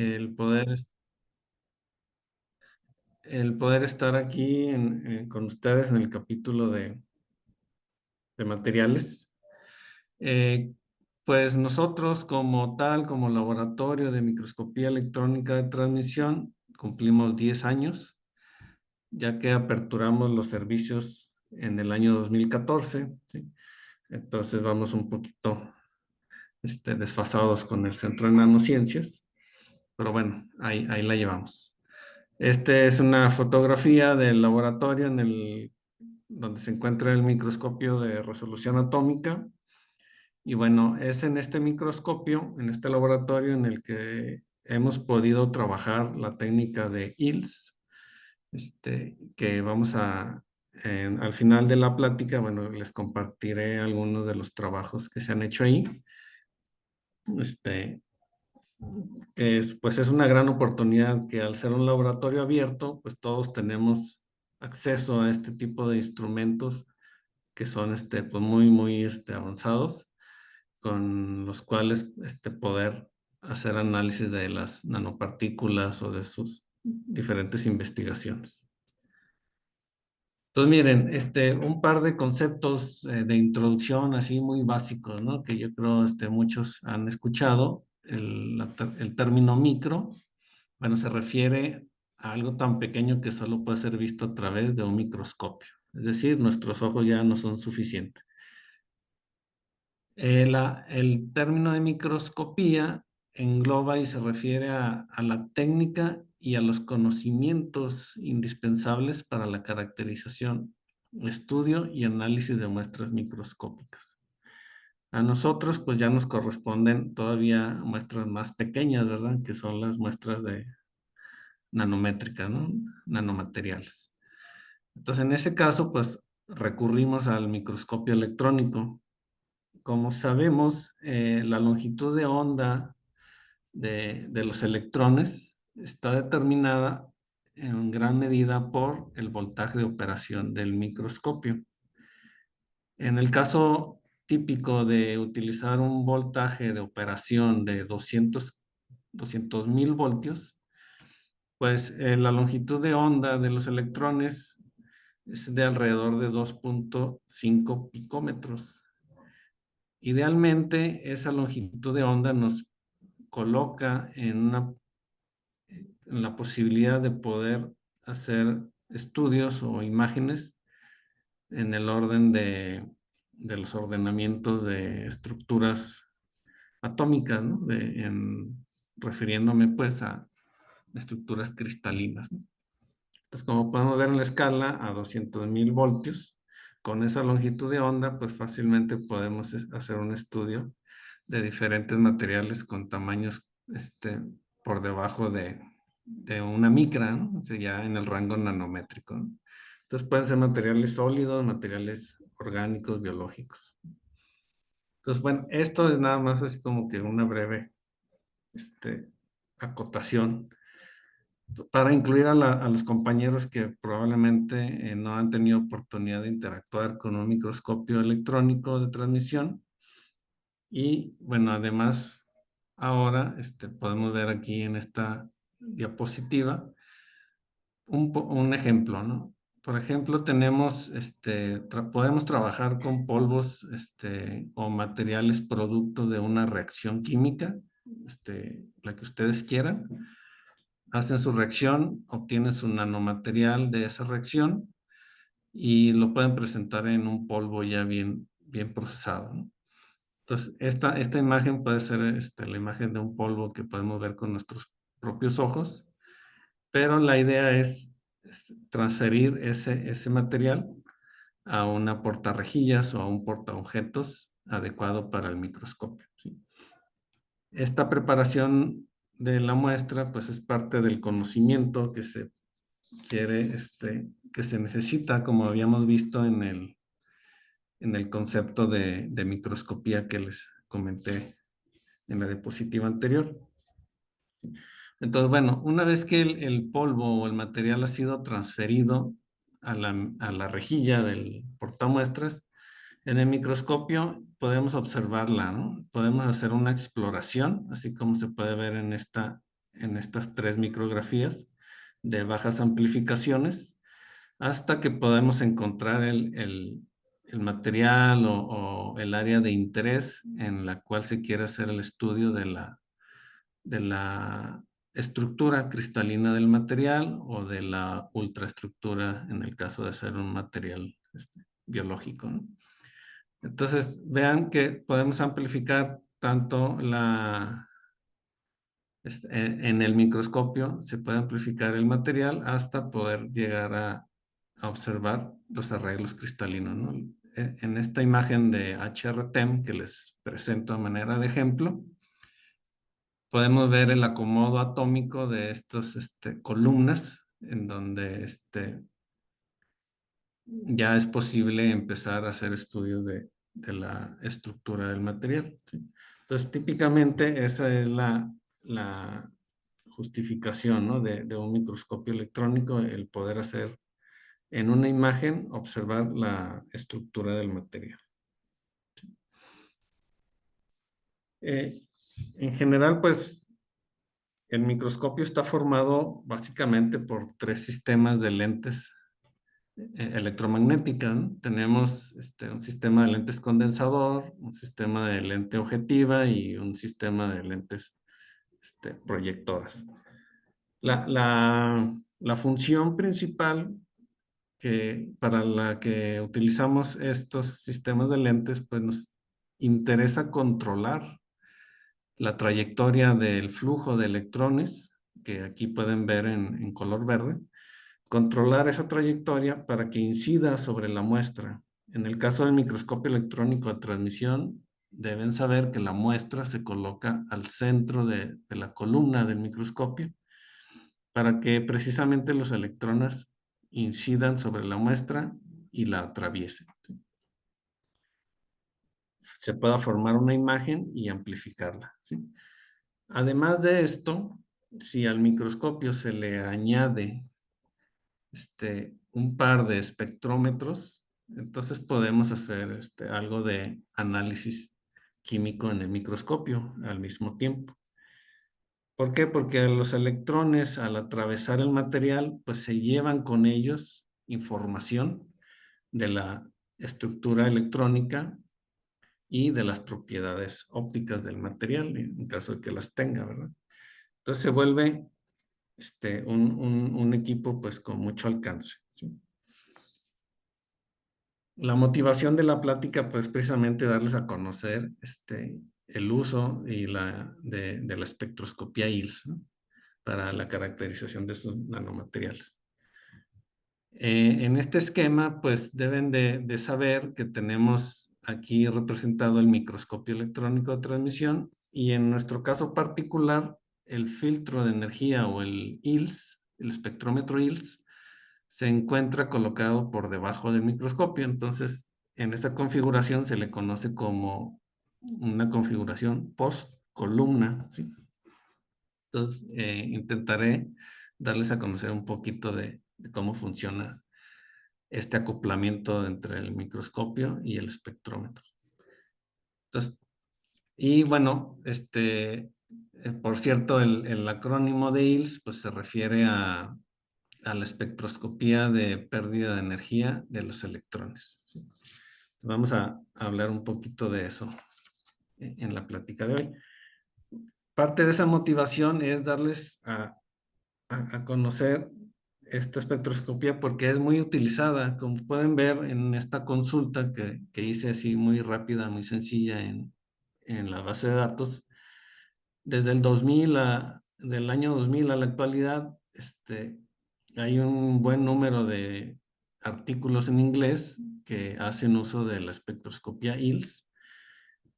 el poder, el poder estar aquí con ustedes en el capítulo de materiales. Eh, pues nosotros como tal, como laboratorio de microscopía electrónica de transmisión, cumplimos 10 años, ya que aperturamos los servicios en el año 2014, ¿sí? Entonces vamos un poquito desfasados con el Centro de Nanociencias, pero bueno, ahí la llevamos. Esta es una fotografía del laboratorio donde se encuentra el microscopio de resolución atómica. Y bueno, es en este microscopio, en este laboratorio, en el que hemos podido trabajar la técnica de ILS, que al final de la plática, bueno, les compartiré algunos de los trabajos que se han hecho ahí. Este, pues es una gran oportunidad que al ser un laboratorio abierto, pues todos tenemos acceso a este tipo de instrumentos que son pues muy avanzados, con los cuales poder hacer análisis de las nanopartículas o de sus diferentes investigaciones. Entonces, miren, un par de conceptos de introducción así muy básicos, ¿no? Que yo creo muchos han escuchado. El término micro, bueno, se refiere a algo tan pequeño que solo puede ser visto a través de un microscopio. Es decir, nuestros ojos ya no son suficientes. El término de microscopía engloba y se refiere a la técnica y a los conocimientos indispensables para la caracterización, estudio y análisis de muestras microscópicas. A nosotros, pues ya nos corresponden todavía muestras más pequeñas, ¿verdad? Que son las muestras de nanométricas, ¿no? Nanomateriales. Entonces, en ese caso, pues recurrimos al microscopio electrónico. Como sabemos, la longitud de onda de los electrones está determinada en gran medida por el voltaje de operación del microscopio. En el caso típico de utilizar un voltaje de operación de 200.000 voltios, pues la longitud de onda de los electrones es de alrededor de 2.5 picómetros. Idealmente, esa longitud de onda nos coloca en la posibilidad de poder hacer estudios o imágenes en el orden de los ordenamientos de estructuras atómicas, ¿no? Refiriéndome pues a estructuras cristalinas, ¿no? Entonces, como podemos ver en la escala, a 200.000 voltios, con esa longitud de onda, pues fácilmente podemos hacer un estudio de diferentes materiales con tamaños por debajo de una micra, ¿no? O sea, ya en el rango nanométrico, ¿no? Entonces pueden ser materiales sólidos, materiales orgánicos, biológicos. Entonces, bueno, esto es nada más así como que una breve acotación para incluir a los compañeros que probablemente no han tenido oportunidad de interactuar con un microscopio electrónico de transmisión. Y bueno, además, ahora podemos ver aquí en esta diapositiva un ejemplo, ¿no? Por ejemplo, podemos trabajar con polvos o materiales producto de una reacción química, la que ustedes quieran. Hacen su reacción, obtienen su nanomaterial de esa reacción y lo pueden presentar en un polvo ya bien procesado, ¿no? Entonces, esta imagen puede ser la imagen de un polvo que podemos ver con nuestros propios ojos, pero la idea es transferir ese material a una portarrejillas o a un portaobjetos adecuado para el microscopio, ¿sí? Esta preparación de la muestra pues es parte del conocimiento que se quiere, que se necesita, como habíamos visto en el concepto de microscopía que les comenté en la diapositiva anterior. Entonces, bueno, una vez que el polvo o el material ha sido transferido a la rejilla del portamuestras, en el microscopio podemos observarla, ¿no? Podemos hacer una exploración, así como se puede ver en esta en estas 3 micrografías de bajas amplificaciones hasta que podemos encontrar el material o el área de interés en la cual se quiere hacer el estudio de la estructura cristalina del material o de la ultraestructura en el caso de ser un material biológico, ¿no? Entonces, vean que podemos amplificar tanto en el microscopio, se puede amplificar el material hasta poder llegar a observar los arreglos cristalinos, ¿no? En esta imagen de HRTEM que les presento a manera de ejemplo, podemos ver el acomodo atómico de estas columnas en donde ya es posible empezar a hacer estudios de la estructura del material, ¿sí? Entonces, típicamente esa es la justificación, ¿no? de un microscopio electrónico, el poder hacer en una imagen, observar la estructura del material. En general, pues, el microscopio está formado básicamente por 3 sistemas de lentes electromagnética, ¿no? Tenemos un sistema de lentes condensador, un sistema de lente objetiva y un sistema de lentes proyectoras. La función principal para la que utilizamos estos sistemas de lentes, pues nos interesa controlar la trayectoria del flujo de electrones, que aquí pueden ver en color verde, controlar esa trayectoria para que incida sobre la muestra. En el caso del microscopio electrónico de transmisión, deben saber que la muestra se coloca al centro de la columna del microscopio para que precisamente los electrones incidan sobre la muestra y la atraviesen, ¿sí? Se pueda formar una imagen y amplificarla, ¿sí? Además de esto, si al microscopio se le añade un par de espectrómetros, entonces podemos hacer algo de análisis químico en el microscopio al mismo tiempo. ¿Por qué? Porque los electrones al atravesar el material, pues se llevan con ellos información de la estructura electrónica y de las propiedades ópticas del material, en caso de que las tenga, ¿verdad? Entonces se vuelve un equipo pues con mucho alcance, ¿sí? La motivación de la plática pues precisamente darles a conocer el uso y de la espectroscopía ILS, ¿no? Para la caracterización de estos nanomateriales. En este esquema, pues deben de saber que tenemos aquí representado el microscopio electrónico de transmisión y en nuestro caso particular, el filtro de energía o el ILS, el espectrómetro ILS, se encuentra colocado por debajo del microscopio. Entonces, en esta configuración se le conoce como una configuración post columna, ¿sí? Entonces, intentaré darles a conocer un poquito de cómo funciona este acoplamiento entre el microscopio y el espectrómetro. Entonces, y bueno, por cierto, el acrónimo de ILS pues, se refiere a la espectroscopía de pérdida de energía de los electrones, ¿sí? Vamos a hablar un poquito de eso en la plática de hoy. Parte de esa motivación es darles a conocer esta espectroscopía porque es muy utilizada. Como pueden ver en esta consulta que hice así muy rápida, muy sencilla en la base de datos, desde el 2000 del año 2000 a la actualidad, hay un buen número de artículos en inglés que hacen uso de la espectroscopía ILS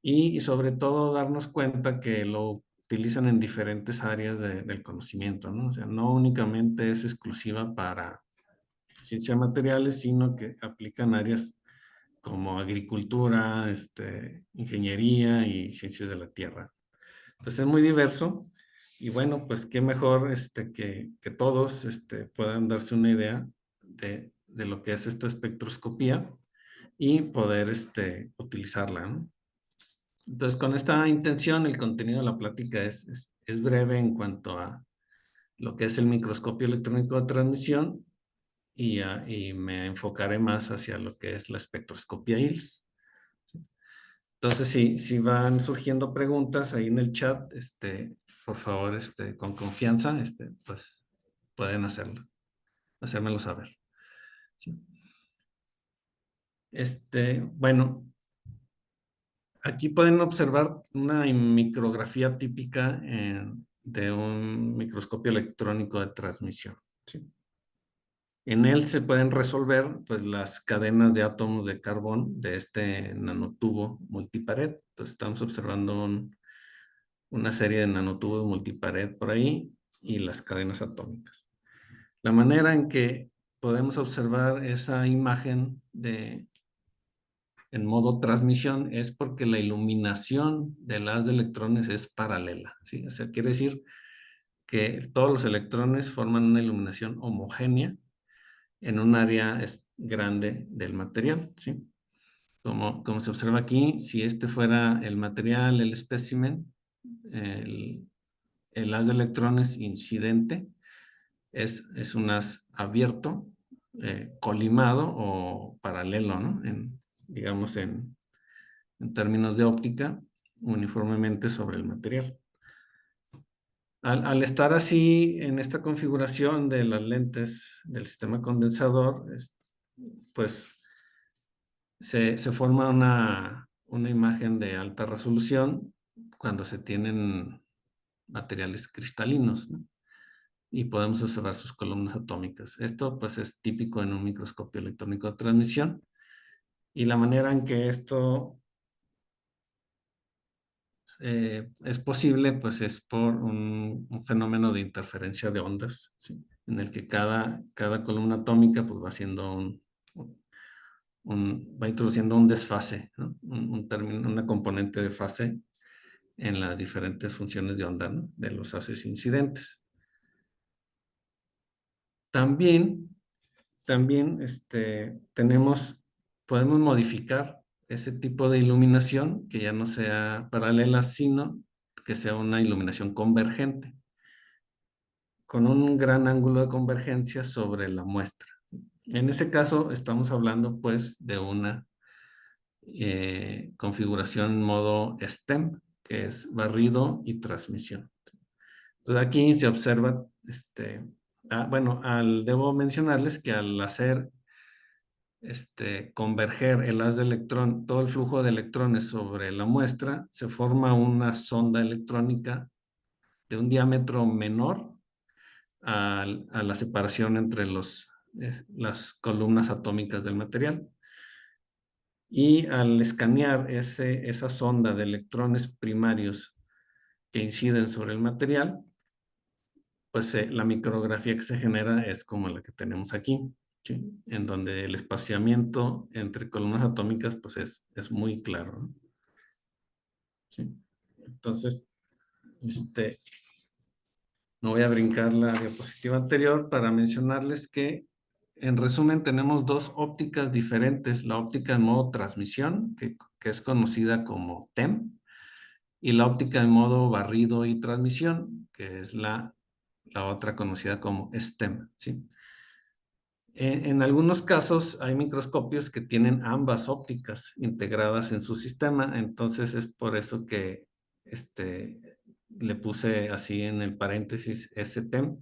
y sobre todo darnos cuenta que lo utilizan en diferentes áreas del conocimiento, ¿no? O sea, no únicamente es exclusiva para ciencias materiales, sino que aplican áreas como agricultura, ingeniería y ciencias de la tierra. Entonces es muy diverso y bueno, pues qué mejor que todos puedan darse una idea de lo que es esta espectroscopía y poder utilizarla, ¿no? Entonces, con esta intención, el contenido de la plática es breve en cuanto a lo que es el microscopio electrónico de transmisión y me enfocaré más hacia lo que es la espectroscopia IRS. Entonces, si van surgiendo preguntas ahí en el chat, por favor, con confianza, pues pueden hacérmelo saber. ¿Sí? Bueno, aquí pueden observar una micrografía típica de un microscopio electrónico de transmisión. ¿Sí? En él se pueden resolver pues, las cadenas de átomos de carbón de este nanotubo multipared. Entonces estamos observando una serie de nanotubos multipared por ahí y las cadenas atómicas. La manera en que podemos observar esa imagen en modo transmisión es porque la iluminación del haz de electrones es paralela, ¿sí? O sea, quiere decir que todos los electrones forman una iluminación homogénea en un área grande del material, ¿sí? Como se observa aquí, si este fuera el material, el espécimen, el haz de electrones incidente es un haz abierto, colimado o paralelo, ¿no? Digamos en términos de óptica, uniformemente sobre el material. Al estar así en esta configuración de las lentes del sistema condensador, pues se forma una imagen de alta resolución cuando se tienen materiales cristalinos, ¿no? Y podemos observar sus columnas atómicas. Esto pues es típico en un microscopio electrónico de transmisión y la manera en que esto es posible pues es por un fenómeno de interferencia de ondas, ¿sí? En el que cada columna atómica pues va haciendo va introduciendo un desfase, ¿no? Una componente de fase en las diferentes funciones de onda, ¿no? De los haces incidentes. También podemos modificar ese tipo de iluminación que ya no sea paralela, sino que sea una iluminación convergente, con un gran ángulo de convergencia sobre la muestra. En ese caso, estamos hablando pues de una configuración en modo STEM, que es barrido y transmisión. Entonces aquí se observa, bueno, debo mencionarles que al hacer converger el haz de electrón, todo el flujo de electrones sobre la muestra, se forma una sonda electrónica de un diámetro menor a la separación entre las columnas atómicas del material. Y al escanear esa sonda de electrones primarios que inciden sobre el material, pues la micrografía que se genera es como la que tenemos aquí, ¿sí? En donde el espaciamiento entre columnas atómicas pues es muy claro, ¿no? ¿Sí? Entonces, no voy a brincar la diapositiva anterior para mencionarles que, en resumen, tenemos dos ópticas diferentes. La óptica en modo transmisión, que es conocida como TEM, y la óptica en modo barrido y transmisión, que es la otra conocida como STEM, ¿sí? En algunos casos hay microscopios que tienen ambas ópticas integradas en su sistema, entonces es por eso que le puse así en el paréntesis STEM,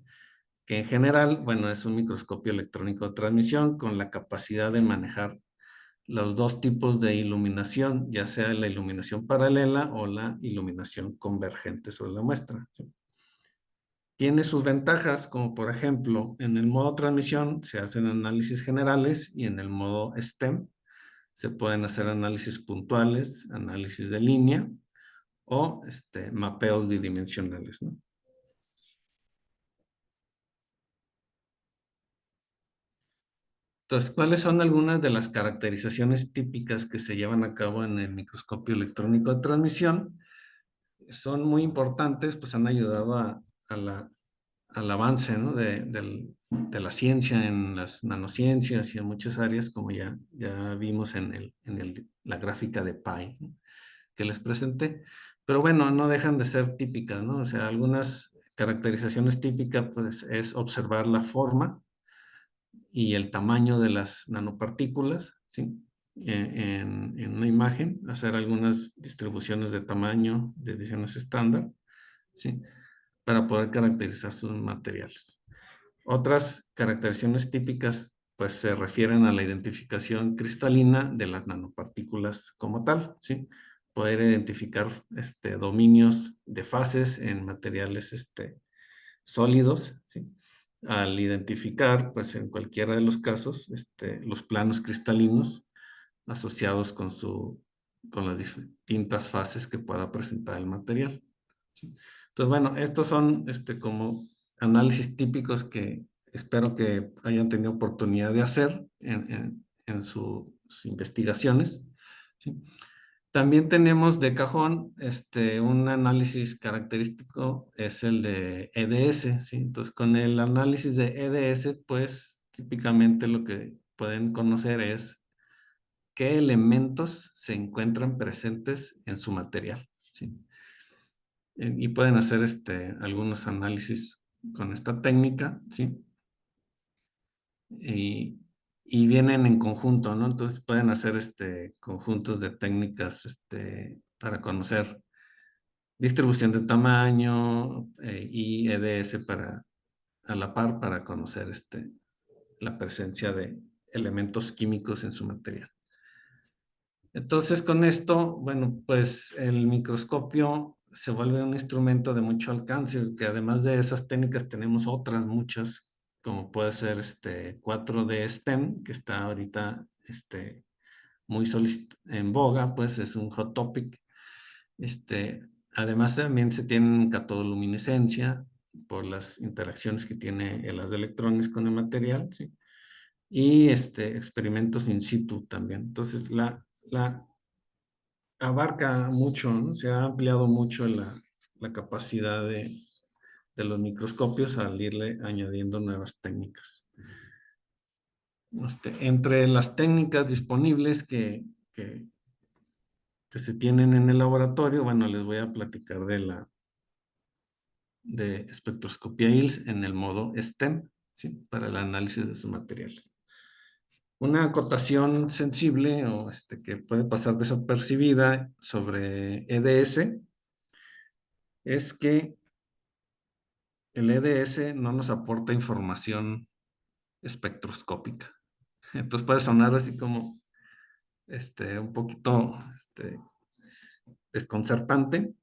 que en general, bueno, es un microscopio electrónico de transmisión con la capacidad de manejar los dos tipos de iluminación, ya sea la iluminación paralela o la iluminación convergente sobre la muestra, ¿sí? Tiene sus ventajas, como por ejemplo, en el modo transmisión se hacen análisis generales y en el modo STEM se pueden hacer análisis puntuales, análisis de línea o mapeos bidimensionales, ¿no? Entonces, ¿cuáles son algunas de las caracterizaciones típicas que se llevan a cabo en el microscopio electrónico de transmisión? Son muy importantes, pues han ayudado al avance, ¿no? de la ciencia en las nanociencias y en muchas áreas, como ya vimos en la gráfica de Pi, ¿no? Que les presenté. Pero bueno, no dejan de ser típicas, ¿no? O sea, algunas caracterizaciones típicas, pues, es observar la forma y el tamaño de las nanopartículas, ¿sí? En una imagen, hacer algunas distribuciones de tamaño, de divisiones estándar, ¿sí? Para poder caracterizar sus materiales. Otras caracterizaciones típicas pues se refieren a la identificación cristalina de las nanopartículas como tal, ¿sí? Poder identificar dominios de fases en materiales sólidos, ¿sí? Al identificar, pues en cualquiera de los casos, los planos cristalinos asociados con las distintas fases que pueda presentar el material, ¿sí? Entonces, bueno, estos son como análisis típicos que espero que hayan tenido oportunidad de hacer en sus investigaciones, ¿sí? También tenemos de cajón un análisis característico, es el de EDS, ¿sí? Entonces, con el análisis de EDS, pues típicamente lo que pueden conocer es qué elementos se encuentran presentes en su material, ¿sí? Y pueden hacer algunos análisis con esta técnica, ¿sí? Y, y vienen en conjunto, ¿no? Entonces pueden hacer conjuntos de técnicas para conocer distribución de tamaño y EDS a la par para conocer la presencia de elementos químicos en su material. Entonces, con esto, bueno, pues el microscopio se vuelve un instrumento de mucho alcance, que además de esas técnicas tenemos otras muchas, como puede ser 4D STEM, que está ahorita muy en boga, pues es un hot topic. Además también se tiene catodoluminiscencia por las interacciones que tiene el haz de electrones con el material, ¿sí? Y experimentos in situ también. Entonces, la abarca mucho, ¿no? Se ha ampliado mucho la capacidad de los microscopios al irle añadiendo nuevas técnicas. Entre las técnicas disponibles que se tienen en el laboratorio, bueno, les voy a platicar de espectroscopía ILS en el modo STEM, ¿sí? Para el análisis de sus materiales. Una acotación sensible o que puede pasar desapercibida sobre EDS es que el EDS no nos aporta información espectroscópica. Entonces puede sonar así como un poquito desconcertante,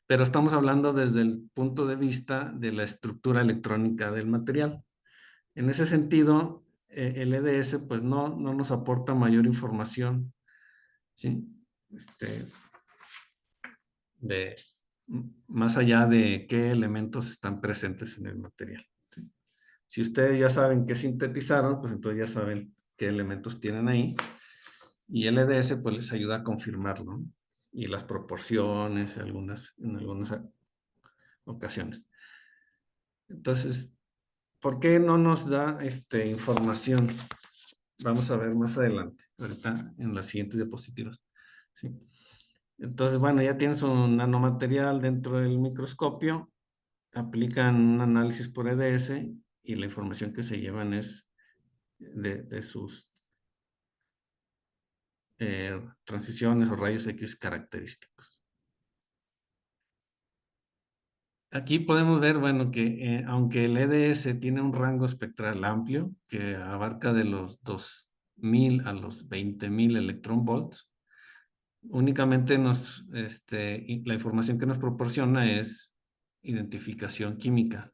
pero estamos hablando desde el punto de vista de la estructura electrónica del material. En ese sentido, el EDS pues no nos aporta mayor información, ¿sí? De, más allá de qué elementos están presentes en el material, ¿sí? Si ustedes ya saben qué sintetizaron, pues entonces ya saben qué elementos tienen ahí. Y el EDS pues les ayuda a confirmarlo, ¿no? Y las proporciones en algunas ocasiones. Entonces, ¿por qué no nos da información? Vamos a ver más adelante, ahorita en las siguientes diapositivas, ¿sí? Entonces, bueno, ya tienes un nanomaterial dentro del microscopio, aplican un análisis por EDS y la información que se llevan es de sus transiciones o rayos X característicos. Aquí podemos ver, bueno, que aunque el EDS tiene un rango espectral amplio, que abarca de los 2000 a los 20.000 electronvolts, únicamente la información que nos proporciona es identificación química.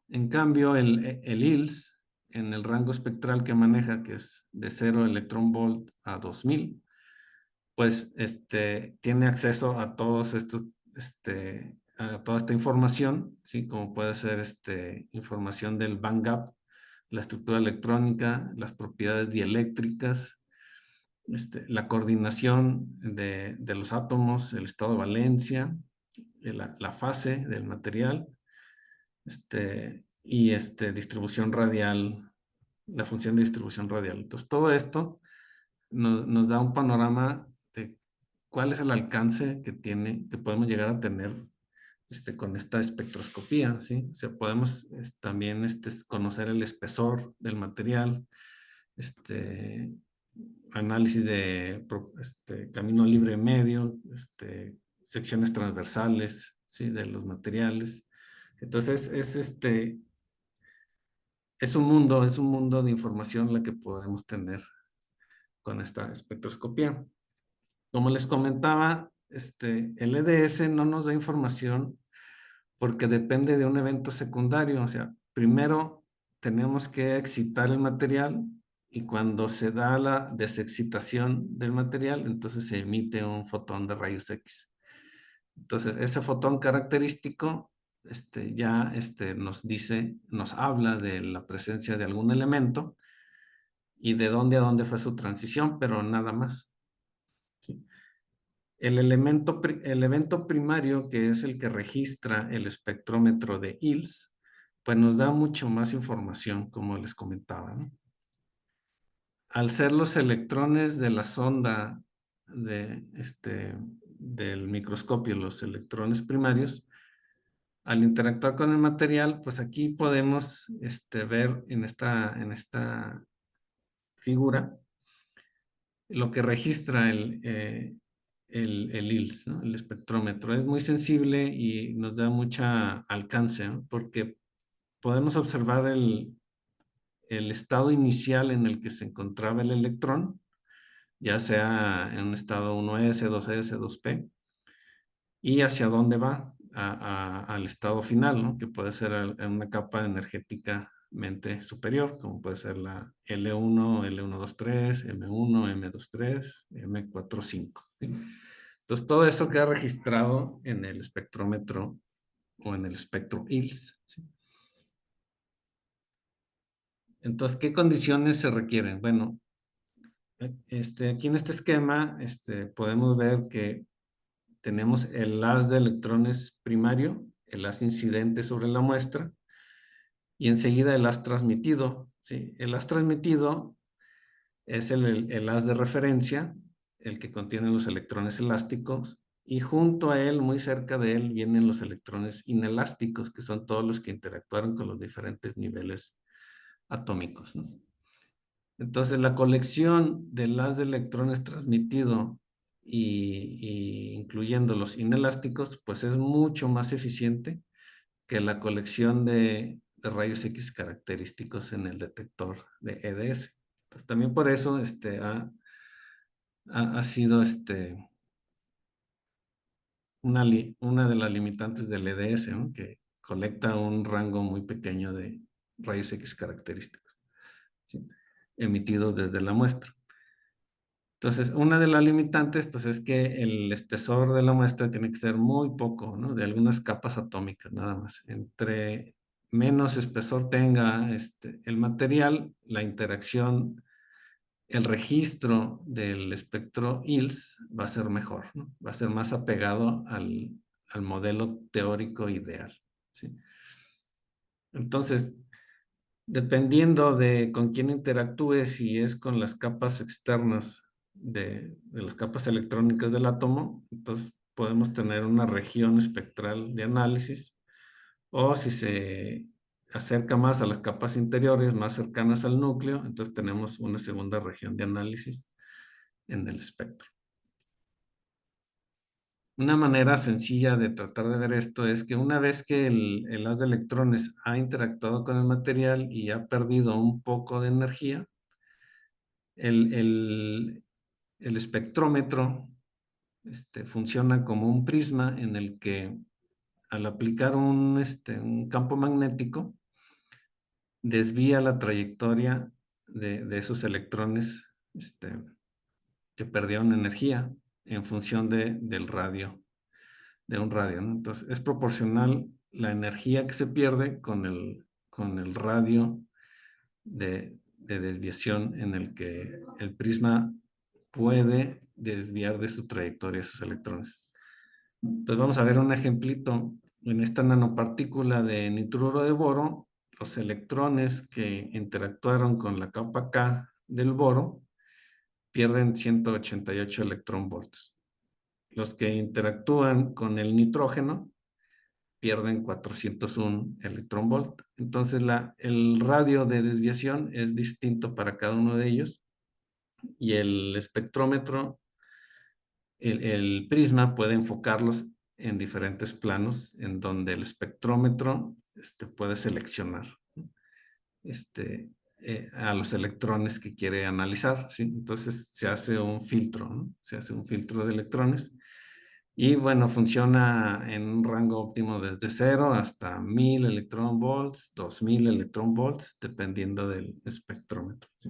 En cambio, el ILS, en el rango espectral que maneja, que es de 0 electronvolt a 2000, pues tiene acceso a todos estos, a toda esta información, ¿sí? Como puede ser información del band gap, la estructura electrónica, las propiedades dieléctricas, la coordinación de los átomos, el estado de valencia, la fase del material, y distribución radial, la función de distribución radial. Entonces, todo esto nos da un panorama de cuál es el alcance que podemos llegar a tener con esta espectroscopía, ¿sí? O sea, podemos también conocer el espesor del material, análisis de camino libre medio, secciones transversales, ¿sí? De los materiales. Entonces, es un mundo de información la que podemos tener con esta espectroscopía. Como les comentaba, el EDS no nos da información porque depende de un evento secundario. O sea, primero tenemos que excitar el material y cuando se da la desexcitación del material, entonces se emite un fotón de rayos X. Entonces, ese fotón característico ya nos habla de la presencia de algún elemento y de dónde a dónde fue su transición, pero nada más. ¿Sí? El evento primario, que es el que registra el espectrómetro de ILS, pues nos da mucho más información, como les comentaba, ¿no? Al ser los electrones de la sonda del microscopio, los electrones primarios, al interactuar con el material, pues aquí podemos ver en esta figura lo que registra el ILS, ¿no? El espectrómetro. Es muy sensible y nos da mucha alcance, ¿no? Porque podemos observar el estado inicial en el que se encontraba el electrón, ya sea en un estado 1s, 2s, 2p, y hacia dónde va al estado final, ¿no? Que puede ser en una capa energéticamente superior, como puede ser la L1, L123, M1, M23, M45. ¿Sí? Entonces, todo eso queda registrado en el espectrómetro o en el espectro ILS. ¿Sí? Entonces, ¿qué condiciones se requieren? Bueno, aquí en este esquema podemos ver que tenemos el haz de electrones primario, el haz incidente sobre la muestra, y enseguida el haz transmitido. ¿Sí? El haz transmitido es el haz de referencia, el que contiene los electrones elásticos, y junto a él, muy cerca de él, vienen los electrones inelásticos, que son todos los que interactuaron con los diferentes niveles atómicos, ¿no? Entonces, la colección del haz de electrones transmitido y incluyendo los inelásticos, pues es mucho más eficiente que la colección de rayos X característicos en el detector de EDS. Pues también por eso ha sido una de las limitantes del EDS, ¿no? Que colecta un rango muy pequeño de rayos X característicos, ¿sí? Emitidos desde la muestra. Entonces, una de las limitantes pues, es que el espesor de la muestra tiene que ser muy poco, ¿no? De algunas capas atómicas, nada más. Entre menos espesor tenga el material, la interacción, el registro del espectro ILS va a ser mejor, ¿no? Va a ser más apegado al modelo teórico ideal, ¿sí? Entonces, dependiendo de con quién interactúe, si es con las capas externas de las capas electrónicas del átomo, entonces podemos tener una región espectral de análisis, o si se acerca más a las capas interiores, más cercanas al núcleo, entonces tenemos una segunda región de análisis en el espectro. Una manera sencilla de tratar de ver esto es que una vez que el haz de electrones ha interactuado con el material y ha perdido un poco de energía, el, el- el espectrómetro funciona como un prisma en el que al aplicar un campo magnético desvía la trayectoria de esos electrones que perdieron energía en función del radio, de un radio, ¿no? Entonces, es proporcional la energía que se pierde con el radio de desviación en el que el prisma puede desviar de su trayectoria esos electrones. Entonces, vamos a ver un ejemplito. En esta nanopartícula de nitruro de boro, los electrones que interactuaron con la capa K del boro pierden 188 electronvolts. Los que interactúan con el nitrógeno pierden 401 electronvolt. Entonces el radio de desviación es distinto para cada uno de ellos y el espectrómetro, el prisma puede enfocarlos en diferentes planos en donde el espectrómetro puede seleccionar a los electrones que quiere analizar, ¿sí? Entonces se hace un filtro, ¿no? Se hace un filtro de electrones y bueno, funciona en un rango óptimo desde 0 hasta 1000 electronvolts, 2000 electronvolts, dependiendo del espectrómetro, ¿sí?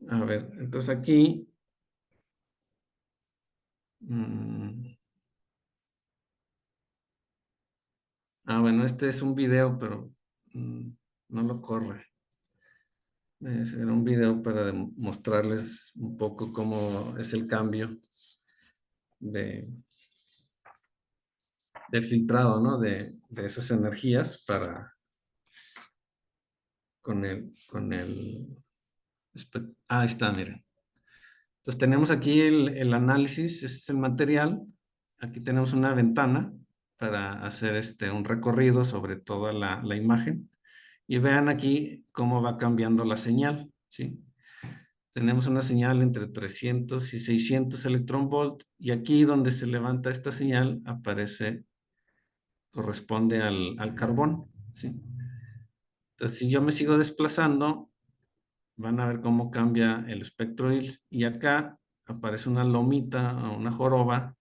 A ver, entonces aquí mm, bueno, este es un video, pero mm, no lo corre. Era un video para mostrarles un poco cómo es el cambio de, del filtrado, ¿no? De esas energías con el, ahí está, miren. Entonces tenemos aquí el análisis, este es el material. Aquí tenemos una ventana para hacer un recorrido sobre toda la imagen. Y vean aquí cómo va cambiando la señal, ¿sí? Tenemos una señal entre 300 y 600 electronvolt y aquí donde se levanta esta señal corresponde al carbón, ¿sí? Entonces, si yo me sigo desplazando, van a ver cómo cambia el espectro y acá aparece una lomita o una joroba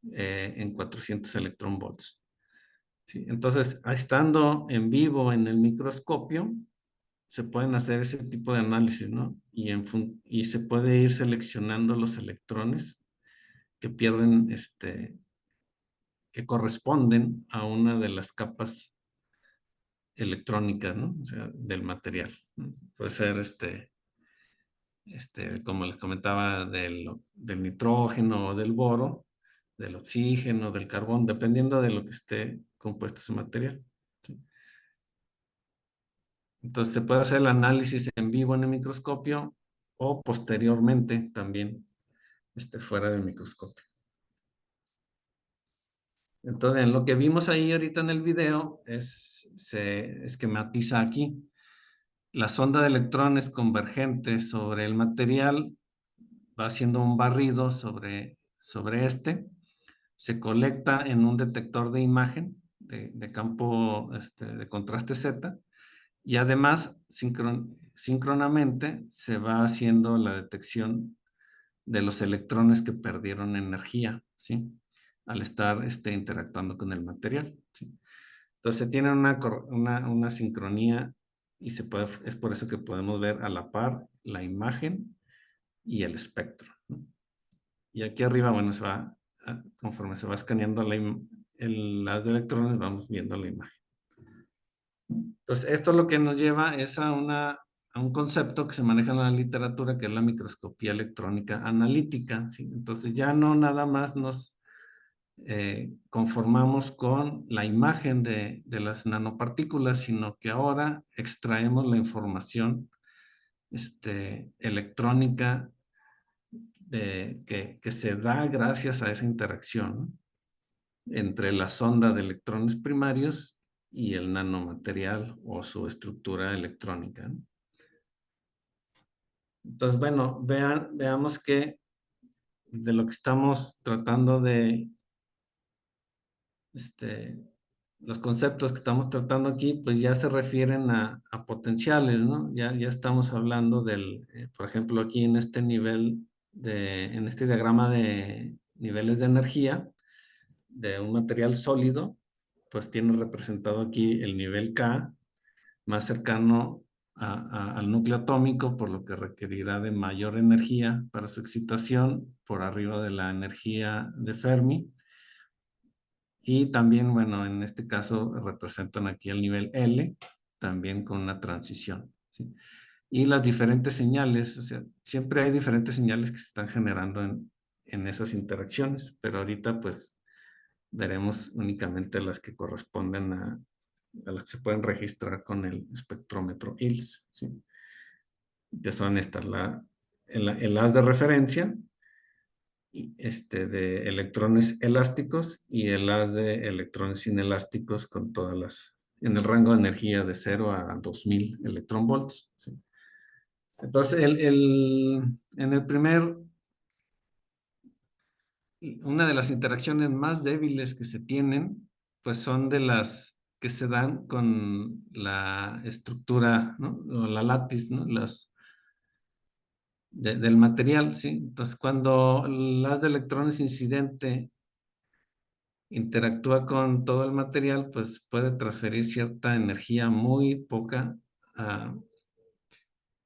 en 400 electronvolts, ¿sí? Entonces, estando en vivo en el microscopio, se pueden hacer ese tipo de análisis, ¿no? Y se puede ir seleccionando los electrones que pierden, que corresponden a una de las capas electrónicas, ¿no? O sea, del material, ¿no? Puede ser, como les comentaba, del nitrógeno o del boro, del oxígeno, del carbón, dependiendo de lo que esté compuesto ese material, ¿sí? Entonces se puede hacer el análisis en vivo en el microscopio o posteriormente también fuera del microscopio. Entonces, lo que vimos ahí ahorita en el video se esquematiza aquí. La sonda de electrones convergentes sobre el material va haciendo un barrido sobre se colecta en un detector de imagen de campo de contraste Z y además síncronamente se va haciendo la detección de los electrones que perdieron energía, ¿sí? Al estar interactuando con el material, ¿sí? Entonces tienen una sincronía y es por eso que podemos ver a la par la imagen y el espectro, ¿no? Y aquí arriba, bueno, conforme se va escaneando las de electrones, vamos viendo la imagen. Entonces, esto lo que nos lleva es a un concepto que se maneja en la literatura, que es la microscopía electrónica analítica, ¿sí? Entonces, ya no nada más nos conformamos con la imagen de las nanopartículas, sino que ahora extraemos la información electrónica que se da gracias a esa interacción, ¿no? Entre la sonda de electrones primarios y el nanomaterial o su estructura electrónica, ¿no? Entonces, bueno, veamos que de lo que estamos tratando este, los conceptos que estamos tratando aquí, pues ya se refieren a potenciales, ¿no? Ya estamos hablando por ejemplo, aquí en este nivel, en este diagrama de niveles de energía de un material sólido, pues tiene representado aquí el nivel K, más cercano al núcleo atómico, por lo que requerirá de mayor energía para su excitación, por arriba de la energía de Fermi. Y también, bueno, en este caso representan aquí el nivel L, también con una transición, ¿sí? Y las diferentes señales, o sea, siempre hay diferentes señales que se están generando en esas interacciones, pero ahorita pues veremos únicamente las que corresponden a las que se pueden registrar con el espectrómetro ILS, ¿sí? Que son estas, el haz de referencia, de electrones elásticos y el haz de electrones inelásticos con en el rango de energía de 0 a 2000 electronvolts. ¿Sí? Entonces, en el una de las interacciones más débiles que se tienen, pues son de las que se dan con la estructura, ¿no? O la látiz, ¿no? Del material, ¿sí? Entonces, cuando el haz de electrones incidente interactúa con todo el material, pues puede transferir cierta energía muy poca ah,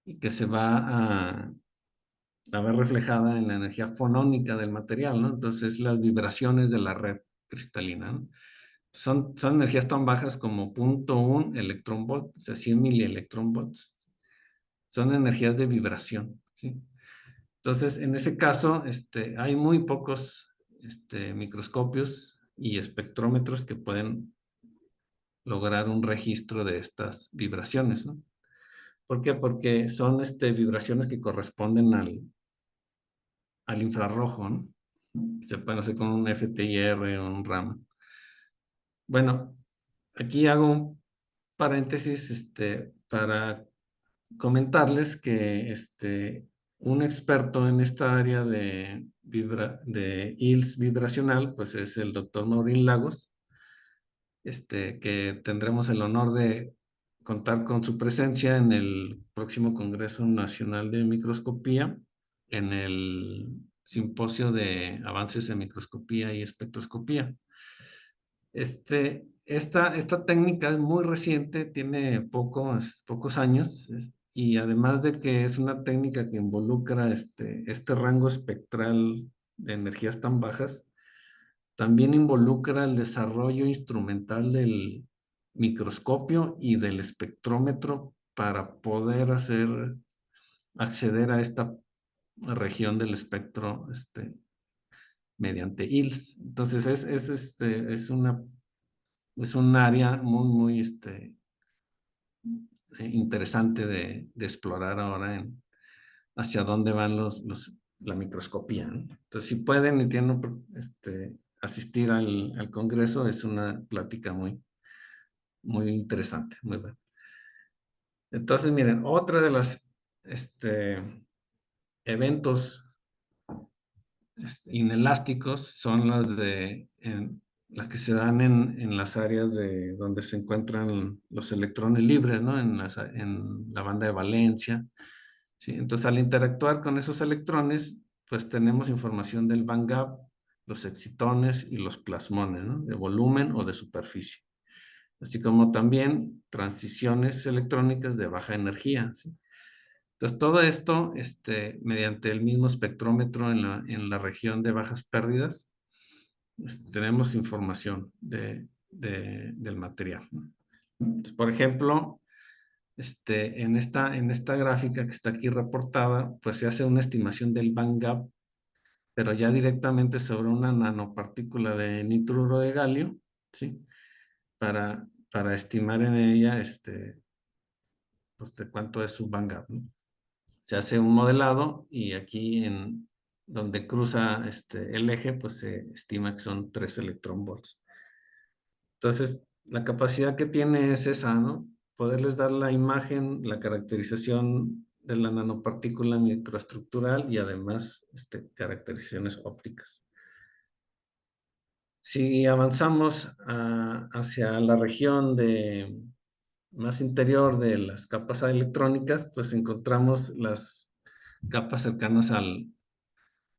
y que se va a ver reflejada en la energía fonónica del material, ¿no? Entonces, las vibraciones de la red cristalina, ¿no? Son energías tan bajas como 0.1 electronvolt, o sea, 100 milielectronvolts. Son energías de vibración, ¿sí? Entonces, en ese caso, hay muy pocos microscopios y espectrómetros que pueden lograr un registro de estas vibraciones, ¿no? ¿Por qué? Porque son vibraciones que corresponden al infrarrojo, ¿no? Se pueden hacer con un FTIR o un RAM. Bueno, aquí hago un paréntesis para comentarles que un experto en esta área de ILS vibracional, pues es el doctor Maureen Lagos, que tendremos el honor de contar con su presencia en el próximo Congreso Nacional de Microscopía, en el Simposio de Avances en Microscopía y Espectroscopía. Esta técnica es muy reciente, tiene pocos años, y además de que es una técnica que involucra este rango espectral de energías tan bajas, también involucra el desarrollo instrumental del microscopio y del espectrómetro para poder acceder a esta región del espectro mediante ILS. Entonces es un área muy interesante de explorar ahora hacia dónde van la microscopía, ¿no? Entonces, si pueden y tienen asistir al congreso, es una plática muy interesante, muy buena. Entonces, miren, otra de los eventos inelásticos son las que se dan en las áreas de donde se encuentran los electrones libres, ¿no? En la banda de valencia, ¿sí? Entonces, al interactuar con esos electrones, pues tenemos información del band gap, los excitones y los plasmones, ¿no? De volumen o de superficie, así como también transiciones electrónicas de baja energía, ¿sí? Entonces, todo esto, mediante el mismo espectrómetro en la región de bajas pérdidas, tenemos información del material, ¿no? Entonces, por ejemplo, en esta gráfica que está aquí reportada, pues se hace una estimación del band gap, pero ya directamente sobre una nanopartícula de nitruro de galio, ¿sí? Para estimar en ella, pues de cuánto es su band gap, ¿no? Se hace un modelado y aquí donde cruza el eje, pues se estima que son 3 electronvolts. Entonces, la capacidad que tiene es esa, ¿no? Poderles dar la imagen, la caracterización de la nanopartícula microestructural y además caracterizaciones ópticas. Si avanzamos hacia la región más interior de las capas electrónicas, pues encontramos las capas cercanas al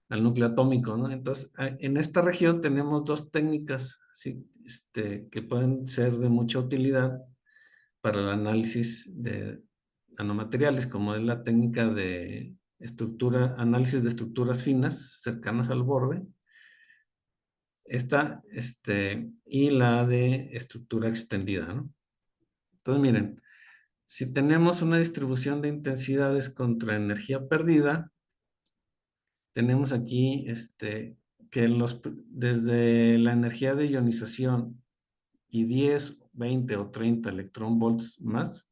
núcleo atómico, ¿no? Entonces, en esta región tenemos dos técnicas, ¿sí? Que pueden ser de mucha utilidad para el análisis de nanomateriales, como es la técnica de análisis de estructuras finas cercanas al borde, y la de estructura extendida, ¿no? Entonces, miren, si tenemos una distribución de intensidades contra energía perdida, tenemos aquí que desde la energía de ionización y 10, 20 o 30 electronvolts más,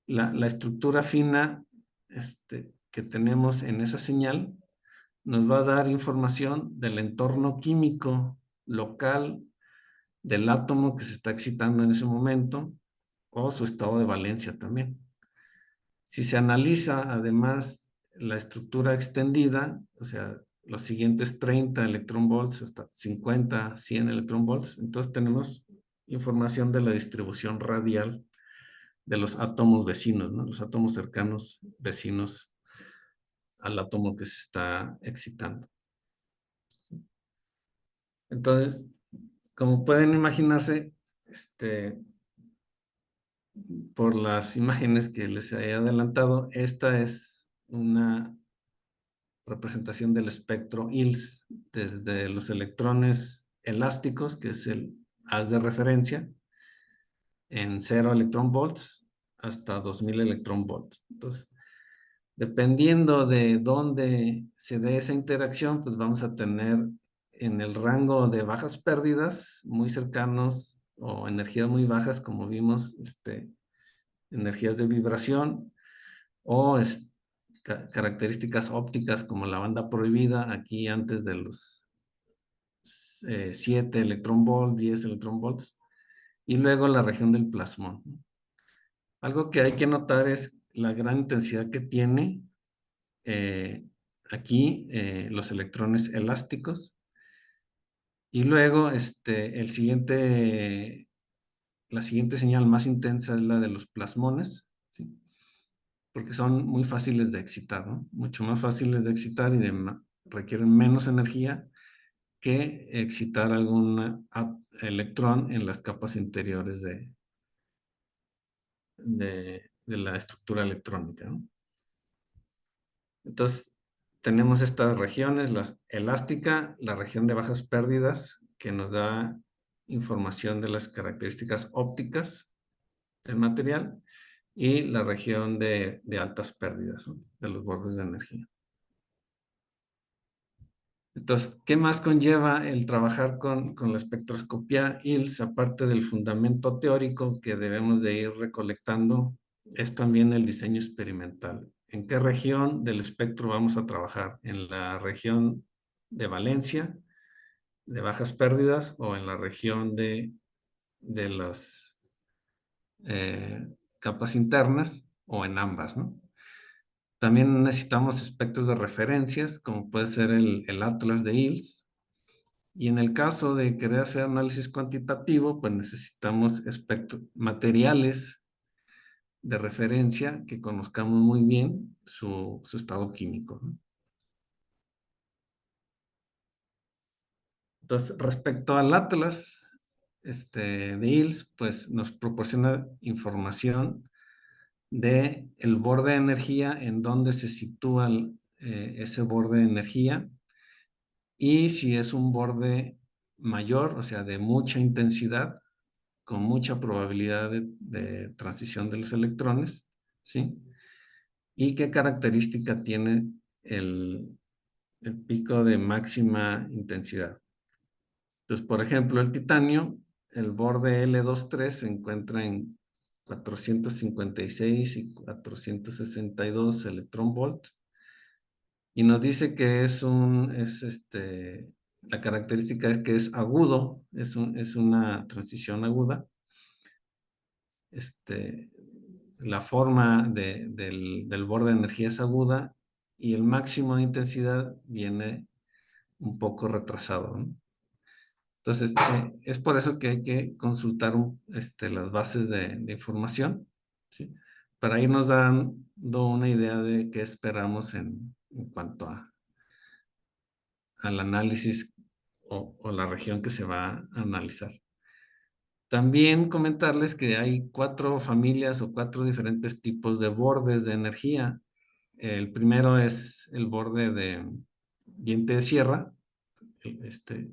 la estructura fina que tenemos en esa señal nos va a dar información del entorno químico local del átomo que se está excitando en ese momento o su estado de valencia también. Si se analiza además la estructura extendida, o sea, los siguientes 30 electronvolts hasta 50, 100 electronvolts, entonces tenemos información de la distribución radial de los átomos vecinos, ¿no? Los átomos cercanos vecinos al átomo que se está excitando. Entonces, como pueden imaginarse, por las imágenes que les he adelantado, esta es una representación del espectro ILS, desde los electrones elásticos, que es el haz de referencia, en 0 electron volts hasta 2000 electron volts. Entonces, dependiendo de dónde se dé esa interacción, pues vamos a tener en el rango de bajas pérdidas muy cercanos o energías muy bajas, como vimos, energías de vibración o características ópticas como la banda prohibida, aquí antes de los 7 electron volts, 10 electron volts, y luego la región del plasmón. Algo que hay que notar es la gran intensidad que tiene aquí los electrones elásticos, y luego la siguiente señal más intensa es la de los plasmones, ¿sí? Porque son muy fáciles de excitar, ¿no? Mucho más fáciles de excitar y requieren menos energía que excitar algún electrón en las capas interiores de la estructura electrónica, ¿no? Entonces, tenemos estas regiones, la elástica, la región de bajas pérdidas, que nos da información de las características ópticas del material, y la región de altas pérdidas, ¿no? De los bordes de energía. Entonces, ¿qué más conlleva el trabajar con la espectroscopía ILS, aparte del fundamento teórico que debemos de ir recolectando? Es también el diseño experimental. ¿En qué región del espectro vamos a trabajar? ¿En la región de valencia, de bajas pérdidas, o en la región de las capas internas, o en ambas, ¿no? También necesitamos espectros de referencias, como puede ser el atlas de ILS. Y en el caso de querer hacer análisis cuantitativo, pues necesitamos materiales de referencia que conozcamos muy bien su estado químico, ¿no? Entonces, respecto al Atlas de ILS, pues nos proporciona información de el borde de energía, en dónde se sitúa ese borde de energía, y si es un borde mayor, o sea, de mucha intensidad, con mucha probabilidad de transición de los electrones, ¿sí? ¿Y qué característica tiene el pico de máxima intensidad? Entonces, por ejemplo, el titanio, el borde L23 se encuentra en 456 y 462 electron volt, y nos dice que la característica es que es agudo, es una transición aguda. La forma del borde de energía es aguda, y el máximo de intensidad viene un poco retrasado, ¿no? Entonces, es por eso que hay que consultar las bases de información, ¿sí? Para irnos dando una idea de qué esperamos en cuanto al análisis o la región que se va a analizar. También comentarles que hay 4 familias o 4 diferentes tipos de bordes de energía. El primero es el borde de diente de sierra. Este,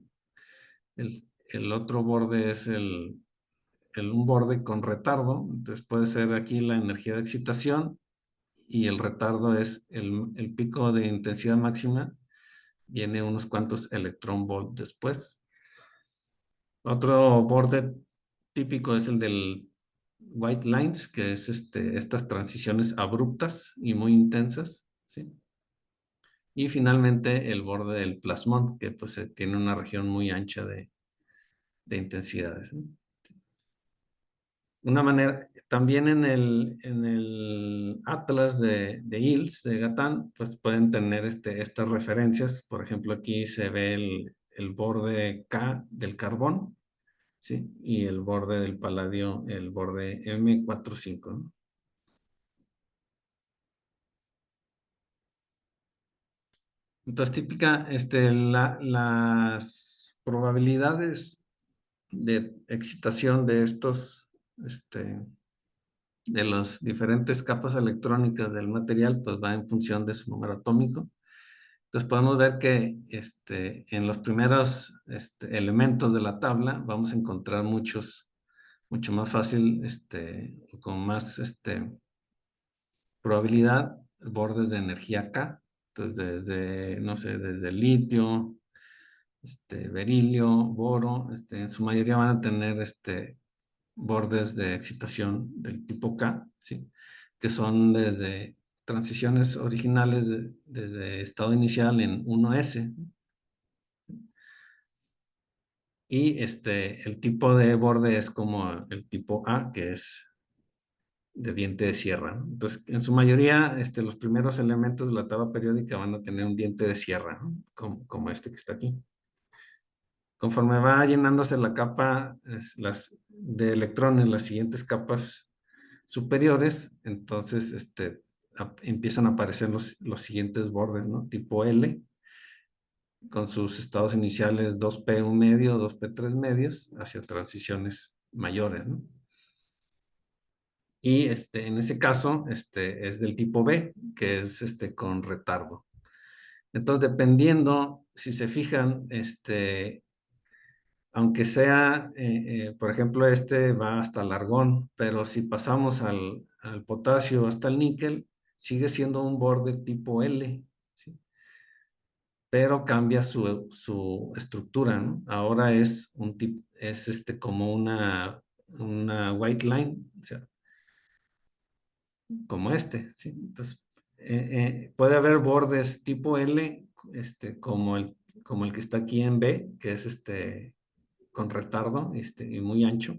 el otro borde es un borde con retardo. Entonces puede ser aquí la energía de excitación, y el retardo es el pico de intensidad máxima, viene unos cuantos electron volt después. Otro borde típico es el del white lines, que es estas transiciones abruptas y muy intensas, ¿sí? Y finalmente el borde del plasmón, que pues tiene una región muy ancha de intensidades, ¿no? Una manera, también en el atlas de ILS, de Gatán, pues pueden tener estas referencias. Por ejemplo, aquí se ve el borde K del carbón, ¿sí? Y el borde del paladio, el borde M45, ¿no? Entonces, típica, las probabilidades de excitación de este, de las diferentes capas electrónicas del material, pues va en función de su número atómico. Entonces podemos ver que en los primeros elementos de la tabla vamos a encontrar mucho más fácil, con más probabilidad, bordes de energía K. Entonces desde, no sé, desde litio, berilio, boro, en su mayoría van a tener bordes de excitación del tipo K, ¿sí? Que son desde transiciones originales desde estado inicial en 1s. Y el tipo de borde es como el tipo A, que es de diente de sierra, ¿no? Entonces, en su mayoría, los primeros elementos de la tabla periódica van a tener un diente de sierra, ¿no? Como este que está aquí. Conforme va llenándose la capa de electrones, las siguientes capas superiores, entonces empiezan a aparecer los siguientes bordes, ¿no? Tipo L, con sus estados iniciales 2p un medio, 2p tres medios, hacia transiciones mayores, ¿no? Y en ese caso, es del tipo B, que es con retardo. Entonces, dependiendo, si se fijan, aunque sea, por ejemplo, va hasta el argón, pero si pasamos al potasio hasta el níquel, sigue siendo un borde tipo L, ¿sí? Pero cambia su estructura, ¿no? Ahora es como una white line, o sea, como ¿sí? Entonces, puede haber bordes tipo L, como el que está aquí en B, que es con retardo, y muy ancho,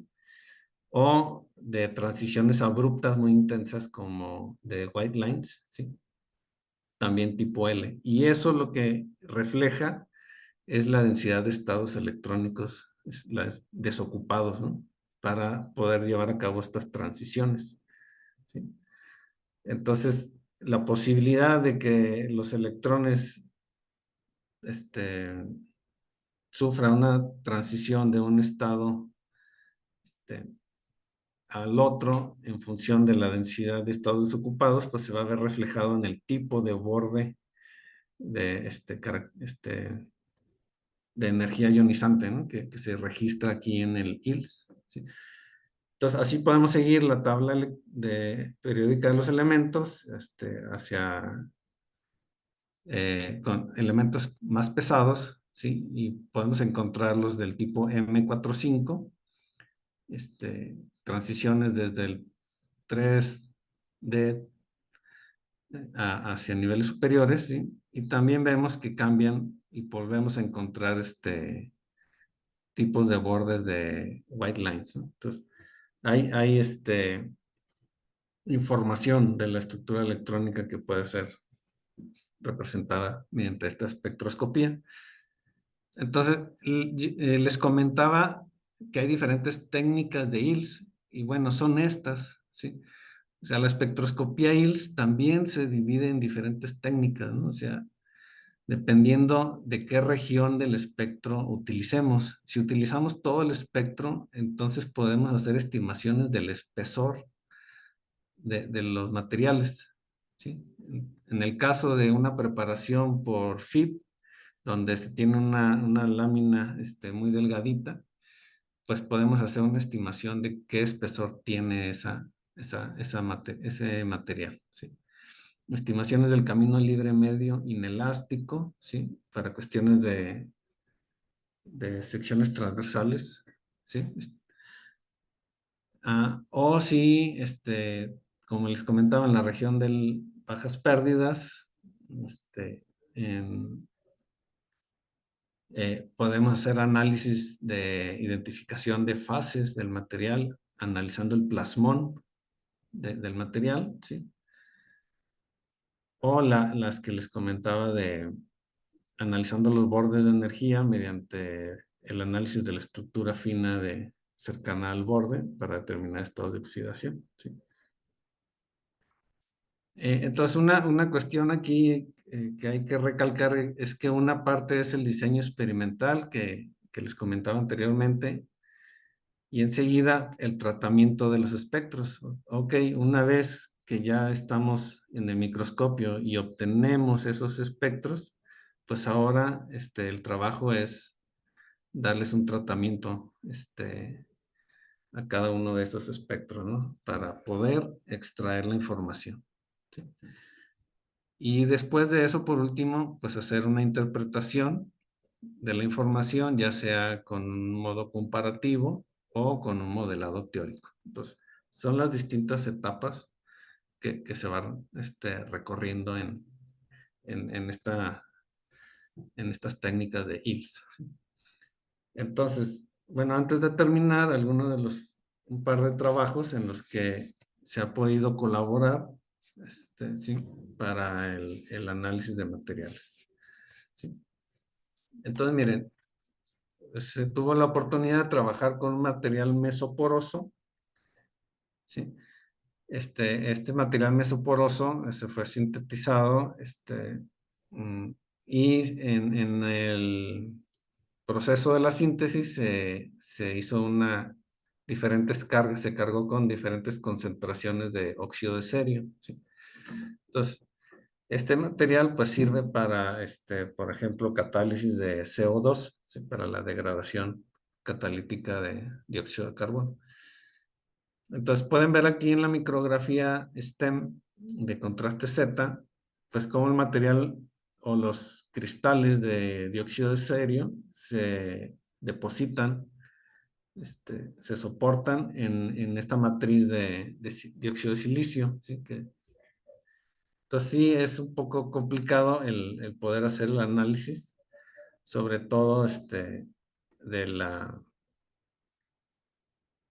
o de transiciones abruptas muy intensas como de white lines, ¿sí? También tipo L. Y eso lo que refleja es la densidad de estados electrónicos desocupados, ¿no? Para poder llevar a cabo estas transiciones, ¿sí? Entonces, la posibilidad de que los electrones este, sufran una transición de un estado este, al otro en función de la densidad de estados desocupados, pues se va a ver reflejado en el tipo de borde de, de energía ionizante, ¿no? Que se registra aquí en el ILS, ¿sí? Entonces, así podemos seguir la tabla periódica de los elementos con elementos más pesados, ¿sí? Y podemos encontrarlos del tipo M45, transiciones desde el 3D hacia niveles superiores, ¿sí? Y también vemos que cambian y volvemos a encontrar tipos de bordes de white lines, ¿no? Entonces, hay información de la estructura electrónica que puede ser representada mediante esta espectroscopía. Entonces, les comentaba que hay diferentes técnicas de ILS y bueno, son estas, ¿sí? O sea, la espectroscopía ILS también se divide en diferentes técnicas, ¿no? O sea, dependiendo de qué región del espectro utilicemos. Si utilizamos todo el espectro, entonces podemos hacer estimaciones del espesor de los materiales, ¿sí? En el caso de una preparación por FIB, donde se tiene una lámina muy delgadita, pues podemos hacer una estimación de qué espesor tiene ese material, ¿sí? Estimaciones del camino libre medio inelástico, ¿sí? Para cuestiones de secciones transversales, ¿sí? O si, como les comentaba, en la región de bajas pérdidas, Podemos hacer análisis de identificación de fases del material, analizando el plasmón del material, ¿sí? O las que les comentaba de analizando los bordes de energía mediante el análisis de la estructura fina cercana al borde para determinar estados de oxidación, ¿sí? Entonces, una cuestión aquí que hay que recalcar es que una parte es el diseño experimental que les comentaba anteriormente y enseguida el tratamiento de los espectros. Ok, una vez que ya estamos en el microscopio y obtenemos esos espectros, pues ahora el trabajo es darles un tratamiento a cada uno de esos espectros, ¿no? Para poder extraer la información, ¿sí? Y después de eso, por último, pues hacer una interpretación de la información, ya sea con un modo comparativo o con un modelado teórico. Entonces, son las distintas etapas que se van recorriendo en, esta, en estas técnicas de ILS. Entonces, bueno, antes de terminar, un par de trabajos en los que se ha podido colaborar, sí, para el análisis de materiales, ¿sí? Entonces, miren, se tuvo la oportunidad de trabajar con un material mesoporoso, ¿sí? Este material mesoporoso se fue sintetizado, mm, y en el proceso de la síntesis se hizo diferentes cargas, se cargó con diferentes concentraciones de óxido de cerio, ¿sí? Entonces, este material pues sirve para, por ejemplo, catálisis de CO2, ¿sí? Para la degradación catalítica de dióxido de carbono. Entonces pueden ver aquí en la micrografía STEM de contraste Z, pues cómo el material o los cristales de dióxido de cerio se depositan, se soportan en esta matriz de dióxido de silicio, ¿sí? Entonces sí es un poco complicado el poder hacer el análisis, sobre todo de, la,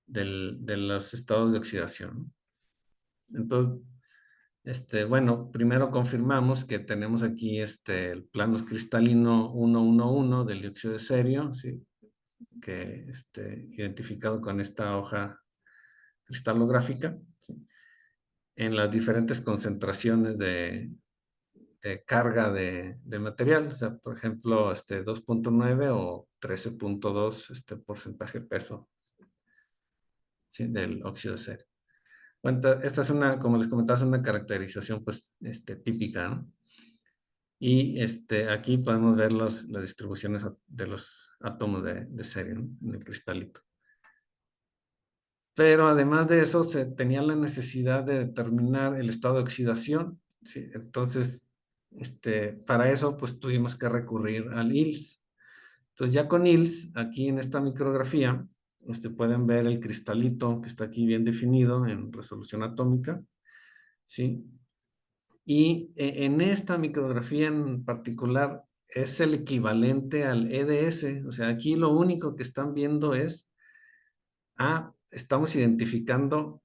de los estados de oxidación, ¿no? Entonces, bueno, primero confirmamos que tenemos aquí el plano cristalino 111 del dióxido de cerio, ¿sí? Que identificado con esta hoja cristalográfica, ¿sí? En las diferentes concentraciones de carga de material, o sea, por ejemplo, 2.9 o 13.2 porcentaje peso, ¿sí? Del óxido de cerio. Bueno, esta es como les comentaba, es una caracterización pues típica, ¿no? Y aquí podemos ver las distribuciones de los átomos de cerio, ¿no? En el cristalito. Pero además de eso, se tenía la necesidad de determinar el estado de oxidación, ¿sí? Entonces, para eso, pues tuvimos que recurrir al ILS. Entonces, ya con ILS, aquí en esta micrografía, pueden ver el cristalito que está aquí bien definido en resolución atómica, ¿sí? Y en esta micrografía en particular es el equivalente al EDS. O sea, aquí lo único que están viendo es, estamos identificando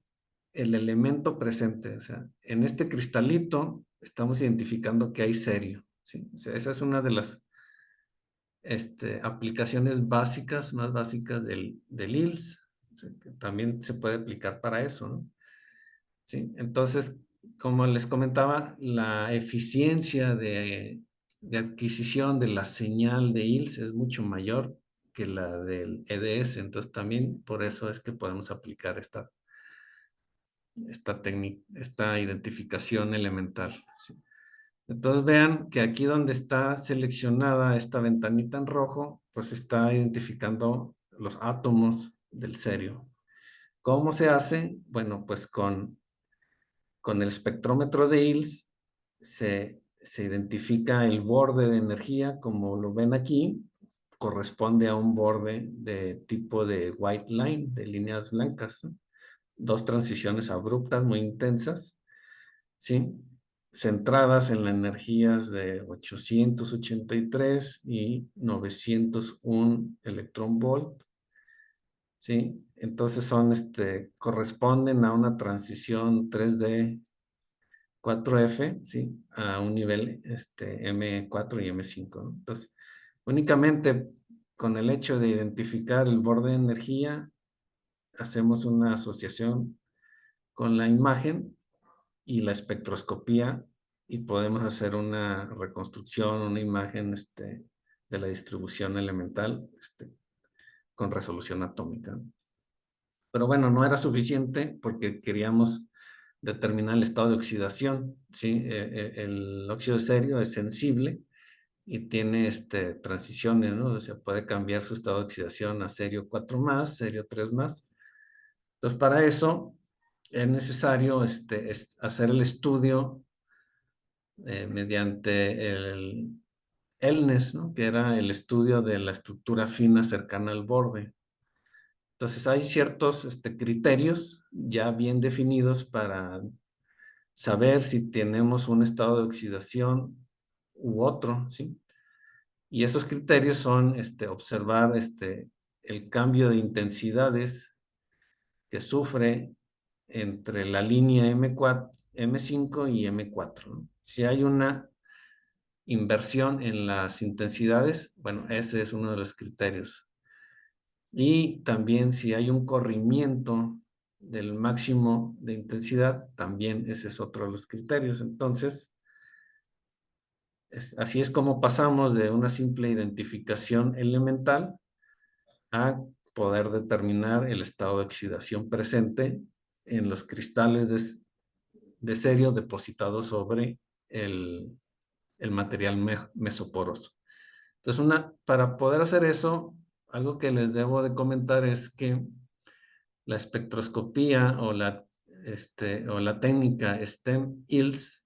el elemento presente. O sea, en este cristalito estamos identificando que hay cerio, ¿sí? O sea, esa es una de las aplicaciones básicas, más básicas del ILS. O sea, que también se puede aplicar para eso, ¿no? ¿Sí? Entonces, como les comentaba, la eficiencia de adquisición de la señal de ILS es mucho mayor que la del EDS. Entonces, también por eso es que podemos aplicar esta identificación elemental, ¿sí? Entonces, vean que aquí donde está seleccionada esta ventanita en rojo, pues está identificando los átomos del cerio. ¿Cómo se hace? Bueno, pues con el espectrómetro de ILS se identifica el borde de energía, como lo ven aquí, corresponde a un borde de tipo de white line, de líneas blancas, ¿no? Dos transiciones abruptas muy intensas, ¿sí? centradas en las energías de 883 y 901 electrón volt, ¿sí? Entonces corresponden a una transición 3D 4F, ¿sí? A un nivel M4 y M5, ¿no? Entonces, únicamente con el hecho de identificar el borde de energía, hacemos una asociación con la imagen y la espectroscopía y podemos hacer una reconstrucción, una imagen de la distribución elemental con resolución atómica. Pero bueno, no era suficiente porque queríamos determinar el estado de oxidación, ¿sí? El óxido de cerio es sensible y tiene transiciones, ¿no? O sea, puede cambiar su estado de oxidación a cerio 4 más, cerio 3 más. Entonces, para eso es necesario hacer el estudio mediante el ELNES, ¿no? Que era el estudio de la estructura fina cercana al borde. Entonces, hay ciertos criterios ya bien definidos para saber si tenemos un estado de oxidación u otro, ¿sí? Y esos criterios son observar el cambio de intensidades que sufre entre la línea M4, M5 y M4, ¿no? Si hay una inversión en las intensidades, bueno, ese es uno de los criterios. Y también si hay un corrimiento del máximo de intensidad, también ese es otro de los criterios. Entonces, así es como pasamos de una simple identificación elemental a poder determinar el estado de oxidación presente en los cristales de cerio depositados sobre el material mesoporoso. Entonces, para poder hacer eso, algo que les debo de comentar es que la espectroscopía o la técnica STEM-ILS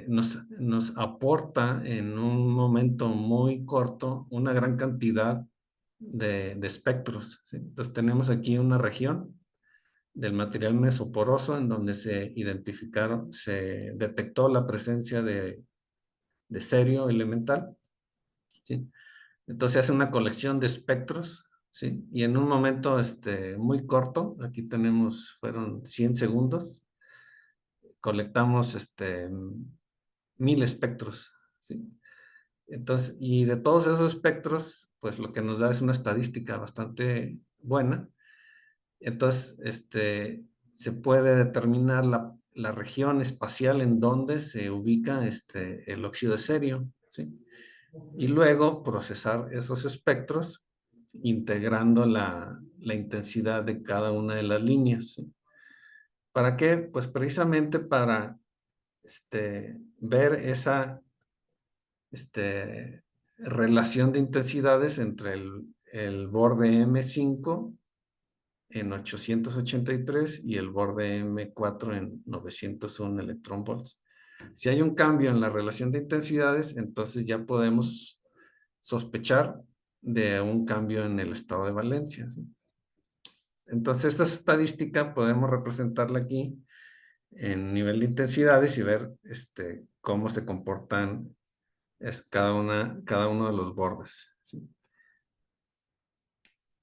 nos aporta en un momento muy corto una gran cantidad de espectros, ¿sí? Entonces tenemos aquí una región del material mesoporoso en donde se detectó la presencia de cerio elemental, ¿sí? Entonces hace una colección de espectros, ¿sí? Y en un momento muy corto, aquí fueron 100 segundos, colectamos 1000 espectros, ¿sí? Entonces, y de todos esos espectros, pues lo que nos da es una estadística bastante buena. Entonces, se puede determinar la región espacial en donde se ubica el óxido de cerio, ¿sí? Y luego procesar esos espectros integrando la intensidad de cada una de las líneas, ¿sí? ¿Para qué? Pues precisamente para ver esa relación de intensidades entre el borde M5 en 883 y el borde M4 en 901 electrón volts. Si hay un cambio en la relación de intensidades, entonces ya podemos sospechar de un cambio en el estado de valencia, ¿sí? Entonces, esta estadística podemos representarla aquí en nivel de intensidades y ver cómo se comportan cada uno de los bordes, ¿sí?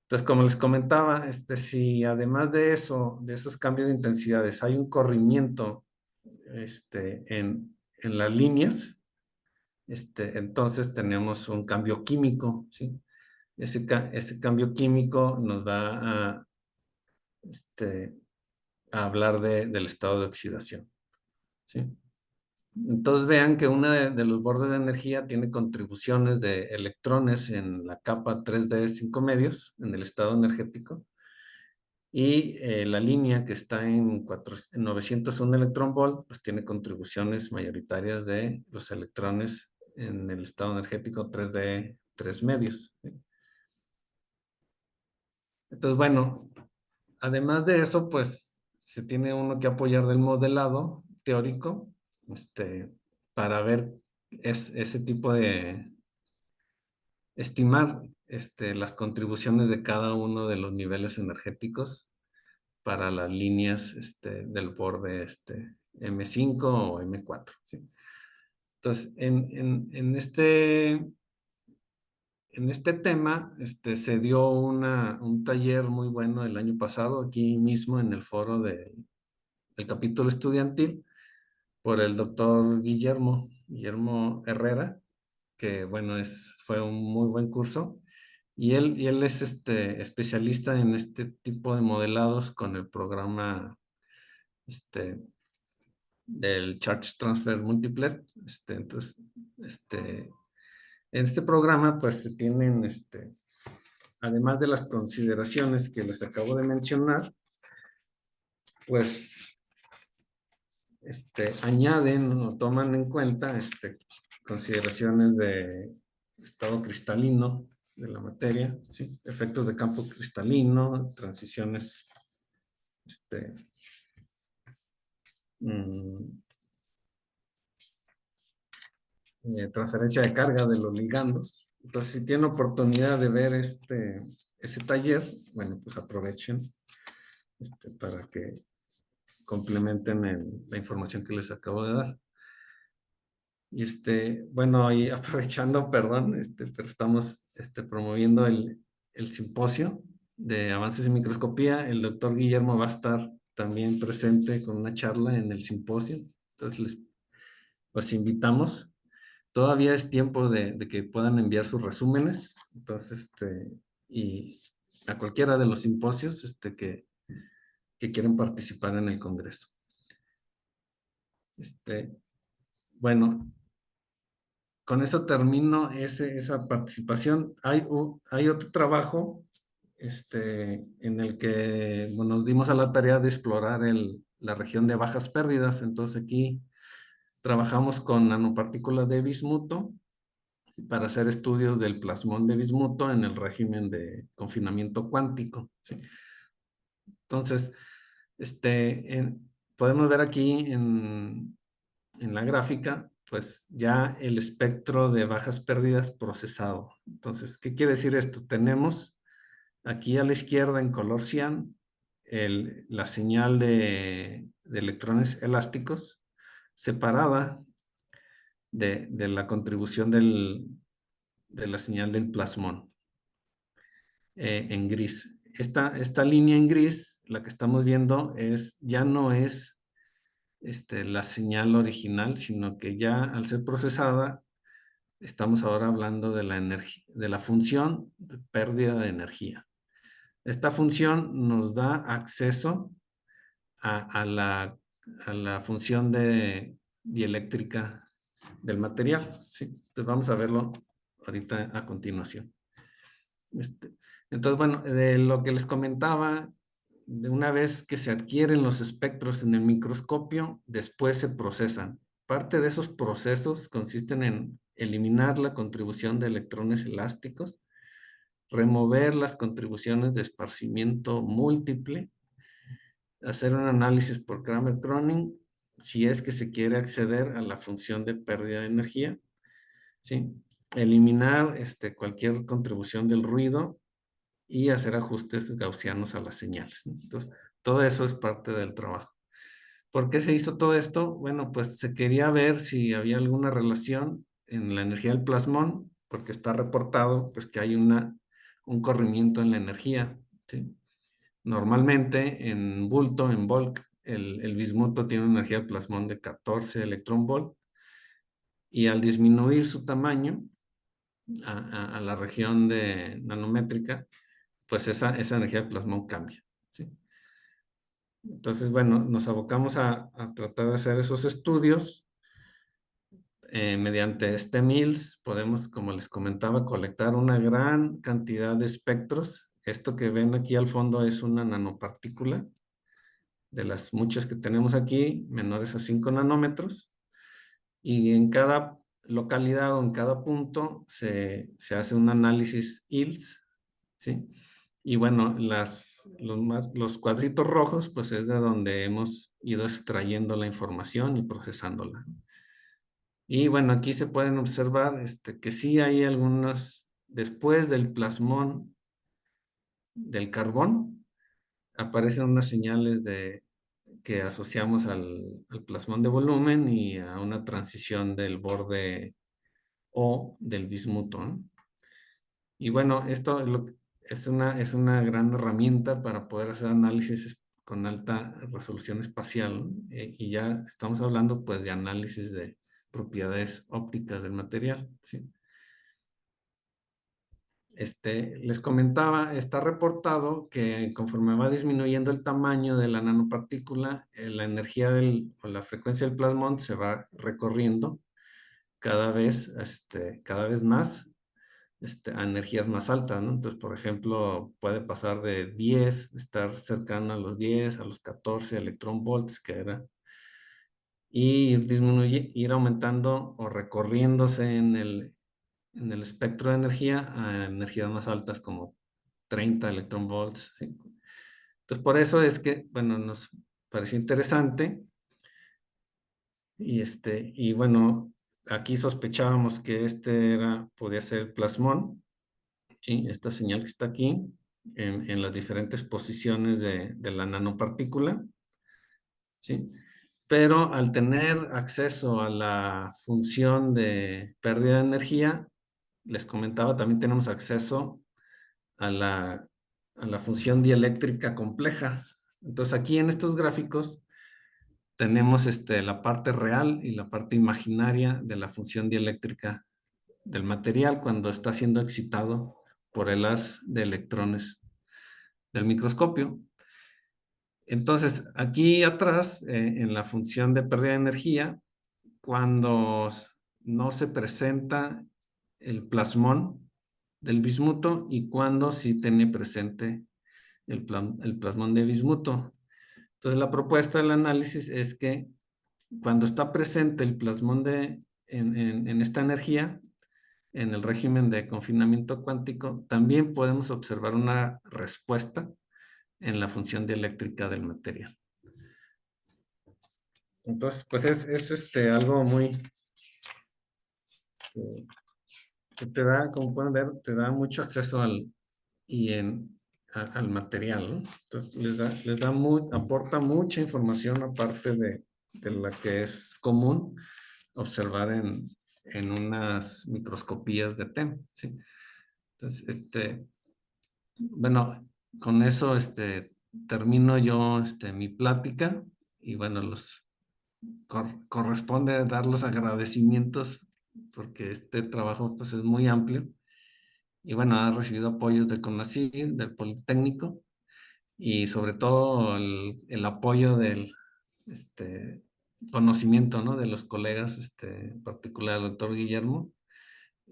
Entonces, como les comentaba, si además de eso, de esos cambios de intensidades, hay un corrimiento en las líneas, entonces tenemos un cambio químico, ¿sí? Ese cambio químico nos va este, a hablar del estado de oxidación, ¿sí? Entonces vean que uno de los bordes de energía tiene contribuciones de electrones en la capa 3D 5 medios, en el estado energético, y la línea que está en 901 electrón volt, pues tiene contribuciones mayoritarias de los electrones en el estado energético 3D 3 medios, ¿sí? Entonces, bueno, además de eso, pues se tiene uno que apoyar del modelado teórico, para ver ese tipo de estimar las contribuciones de cada uno de los niveles energéticos para las líneas del borde M5 o M4, ¿sí? Entonces, en este tema, se dio un taller muy bueno el año pasado, aquí mismo en el foro del capítulo estudiantil, por el doctor Guillermo Herrera, que bueno, fue un muy buen curso. Y él es especialista en este tipo de modelados con el programa este, del Charge Transfer Multiplet. Entonces, este, en este programa, pues se tienen, además de las consideraciones que les acabo de mencionar, pues añaden o toman en cuenta consideraciones de estado cristalino de la materia, ¿sí? Efectos de campo cristalino, transiciones, este, mm, transferencia de carga de los ligandos. Entonces, si tienen oportunidad de ver ese taller, bueno, pues aprovechen para que complementen la información que les acabo de dar. Y bueno, y aprovechando, perdón, pero estamos promoviendo el simposio de avances en microscopía. El doctor Guillermo va a estar también presente con una charla en el simposio. Entonces, los invitamos. Todavía es tiempo de que puedan enviar sus resúmenes. Entonces, y a cualquiera de los simposios que quieren participar en el congreso. Bueno, con eso termino esa participación. Hay otro trabajo en el que bueno, nos dimos a la tarea de explorar la región de bajas pérdidas. Entonces aquí trabajamos con nanopartículas de bismuto, ¿sí? Para hacer estudios del plasmón de bismuto en el régimen de confinamiento cuántico, ¿sí? Entonces, podemos ver aquí en la gráfica, pues ya el espectro de bajas pérdidas procesado. Entonces, ¿qué quiere decir esto? Tenemos aquí a la izquierda en color cian la señal de electrones elásticos separada de la contribución de la señal del plasmón en gris. Esta línea en gris, la que estamos viendo, ya no es la señal original, sino que ya al ser procesada, estamos ahora hablando de la energía, de la función de pérdida de energía. Esta función nos da acceso a la función dieléctrica del material, ¿sí? Entonces vamos a verlo ahorita a continuación. Entonces, bueno, de lo que les comentaba, de una vez que se adquieren los espectros en el microscopio, después se procesan. Parte de esos procesos consisten en eliminar la contribución de electrones elásticos, remover las contribuciones de esparcimiento múltiple, hacer un análisis por Kramer-Kronig, si es que se quiere acceder a la función de pérdida de energía, ¿sí? Eliminar cualquier contribución del ruido y hacer ajustes gaussianos a las señales, ¿no? Entonces, todo eso es parte del trabajo. ¿Por qué se hizo todo esto? Bueno, pues se quería ver si había alguna relación en la energía del plasmón, porque está reportado pues, que hay un corrimiento en la energía, ¿sí? Normalmente en bulto, en bulk, el bismuto tiene una energía de plasmón de 14 electronvolt y al disminuir su tamaño a la región de nanométrica, pues esa energía de plasmón cambia, ¿sí? Entonces, bueno, nos abocamos a tratar de hacer esos estudios. Mediante MILS podemos, como les comentaba, colectar una gran cantidad de espectros. Esto que ven aquí al fondo es una nanopartícula de las muchas que tenemos aquí, menores a 5 nanómetros. Y en cada localidad o en cada punto se hace un análisis ILS, ¿sí? Y bueno, los cuadritos rojos, pues es de donde hemos ido extrayendo la información y procesándola. Y bueno, aquí se pueden observar que sí hay algunas, después del plasmón del carbón, aparecen unas señales que asociamos al plasmón de volumen y a una transición del borde O del bismuto, ¿no? Y bueno, esto es una gran herramienta para poder hacer análisis con alta resolución espacial, ¿no? Y ya estamos hablando pues de análisis de propiedades ópticas del material, ¿sí? Les comentaba, está reportado que conforme va disminuyendo el tamaño de la nanopartícula, la energía o la frecuencia del plasmón se va recorriendo cada vez más a energías más altas, ¿no? Entonces, por ejemplo, puede pasar de 10, estar cercano a los 10, a los 14 electron volts que era, y ir aumentando o recorriéndose en el espectro de energía a energías más altas como 30 electron volts, ¿sí? Entonces, por eso es que, bueno, nos pareció interesante y bueno, aquí sospechábamos que podía ser el plasmón, ¿sí? Esta señal que está aquí en las diferentes posiciones de la nanopartícula, ¿sí? Pero al tener acceso a la función de pérdida de energía, les comentaba, también tenemos acceso a la función dieléctrica compleja. Entonces aquí en estos gráficos tenemos la parte real y la parte imaginaria de la función dieléctrica del material cuando está siendo excitado por el haz de electrones del microscopio. Entonces, aquí atrás, en la función de pérdida de energía, cuando no se presenta el plasmón del bismuto y cuando sí tiene presente el plasmón de bismuto. Entonces, la propuesta del análisis es que cuando está presente el plasmón en esta energía, en el régimen de confinamiento cuántico, también podemos observar una respuesta en la función dieléctrica del material. Entonces, pues es algo muy que te da, como pueden ver, te da mucho acceso al material, ¿no? Entonces, aporta mucha información aparte de la que es común observar en unas microscopías de TEM, ¿sí? Entonces, bueno, con eso, termino yo, mi plática y bueno, corresponde dar los agradecimientos porque este trabajo pues es muy amplio y bueno, ha recibido apoyos del CONACYT, del Politécnico y sobre todo el apoyo del conocimiento, ¿no? De los colegas, en particular el doctor Guillermo,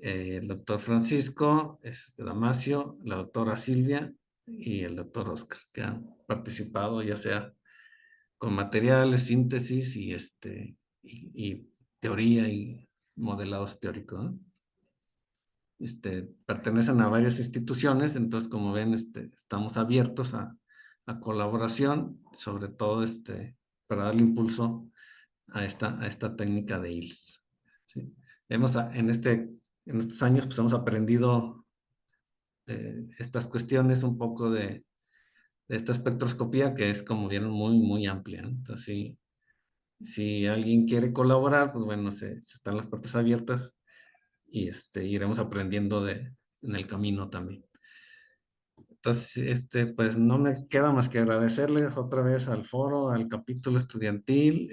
el doctor Francisco, Damasio, la doctora Silvia y el doctor Oscar, que han participado ya sea con materiales, síntesis y teoría y modelados teóricos, ¿no? Pertenecen a varias instituciones, entonces como ven, estamos abiertos a colaboración, sobre todo para darle impulso a esta técnica de ILS. ¿Sí? En estos años pues, hemos aprendido estas cuestiones un poco de esta espectroscopía que es, como vieron, muy, muy amplia, ¿no? Entonces, si alguien quiere colaborar, pues bueno, se están las puertas abiertas y iremos aprendiendo en el camino también. Entonces, pues no me queda más que agradecerles otra vez al foro, al capítulo estudiantil,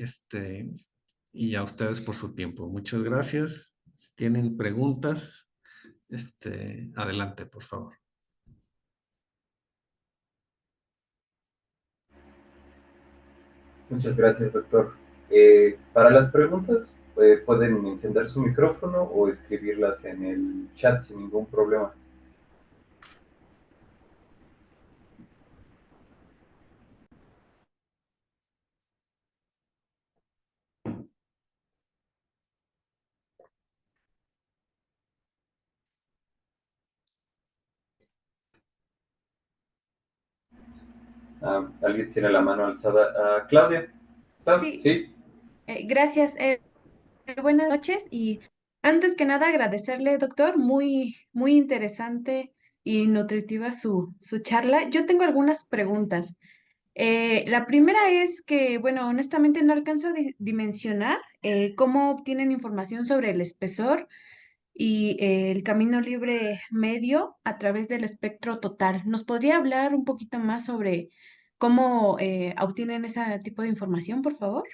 y a ustedes por su tiempo. Muchas gracias. Si tienen preguntas, adelante, por favor. Muchas gracias, doctor. Para las preguntas, pueden encender su micrófono o escribirlas en el chat sin ningún problema. ¿Alguien tiene la mano alzada? Claudia. Sí, Sí. gracias. Buenas noches y antes que nada agradecerle, doctor, muy, muy interesante y nutritiva su charla. Yo tengo algunas preguntas. La primera es que, bueno, honestamente no alcanzo a dimensionar cómo obtienen información sobre el espesor y el camino libre medio a través del espectro total. ¿Nos podría hablar un poquito más sobre cómo obtienen ese tipo de información, por favor?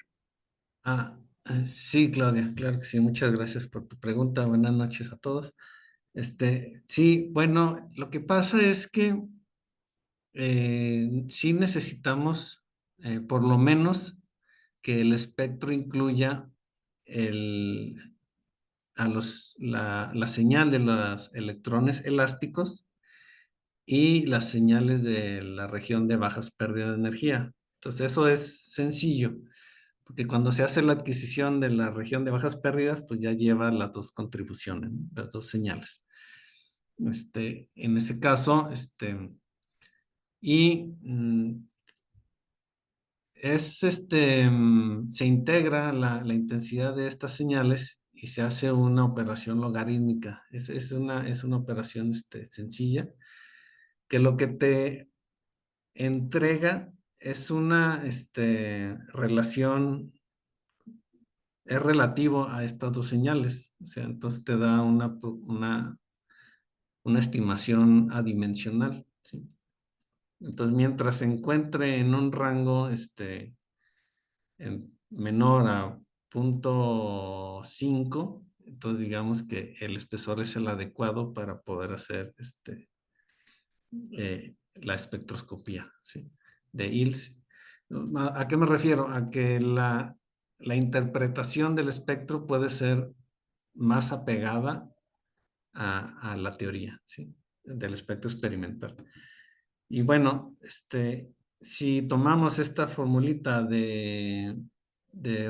Sí, Claudia, claro que sí. Muchas gracias por tu pregunta. Buenas noches a todos. Sí, bueno, lo que pasa es que sí necesitamos por lo menos que el espectro incluya el, la señal de los electrones elásticos y las señales de la región de bajas pérdidas de energía. Entonces, eso es sencillo, porque cuando se hace la adquisición de la región de bajas pérdidas, pues ya lleva las dos contribuciones, ¿no? Las dos señales. En ese caso, y se integra la intensidad de estas señales y se hace una operación logarítmica. Es una operación sencilla, que lo que te entrega es una relación, es relativo a estas dos señales. O sea, entonces te da una estimación adimensional, ¿sí? Entonces, mientras se encuentre en un rango menor a 0,5, entonces digamos que el espesor es el adecuado para poder hacer la espectroscopía, ¿sí? De ILS. ¿A qué me refiero? A que la interpretación del espectro puede ser más apegada a la teoría, ¿sí? Del espectro experimental. Y bueno, si tomamos esta formulita de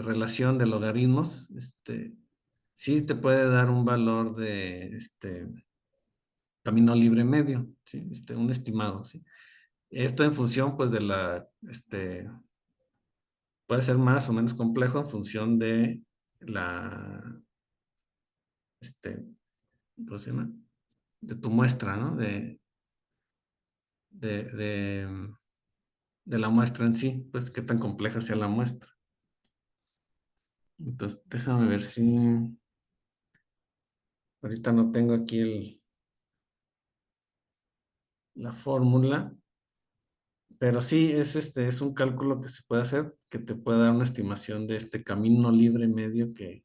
relación de logaritmos, sí te puede dar un valor de camino libre medio, ¿sí? Un estimado, ¿sí? Esto en función, pues, puede ser más o menos complejo en función de la, este, ¿cómo se llama? De tu muestra, ¿no? De, de, de la muestra en sí, pues, qué tan compleja sea la muestra. Entonces, déjame ver si ahorita no tengo aquí la fórmula, pero sí es un cálculo que se puede hacer que te puede dar una estimación de este camino libre medio que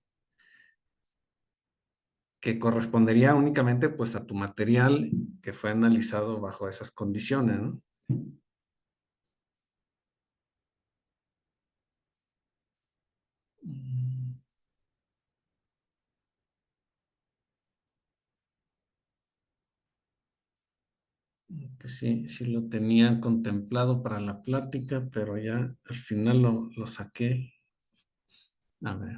correspondería únicamente pues a tu material que fue analizado bajo esas condiciones, ¿no? Mm, Que sí, sí lo tenía contemplado para la plática, pero ya al final lo saqué. A ver.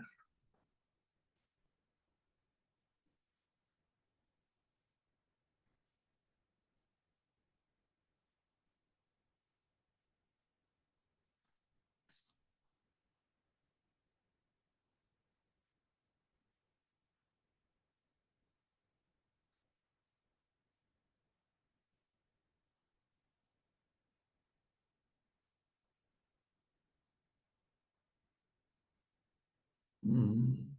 Mm,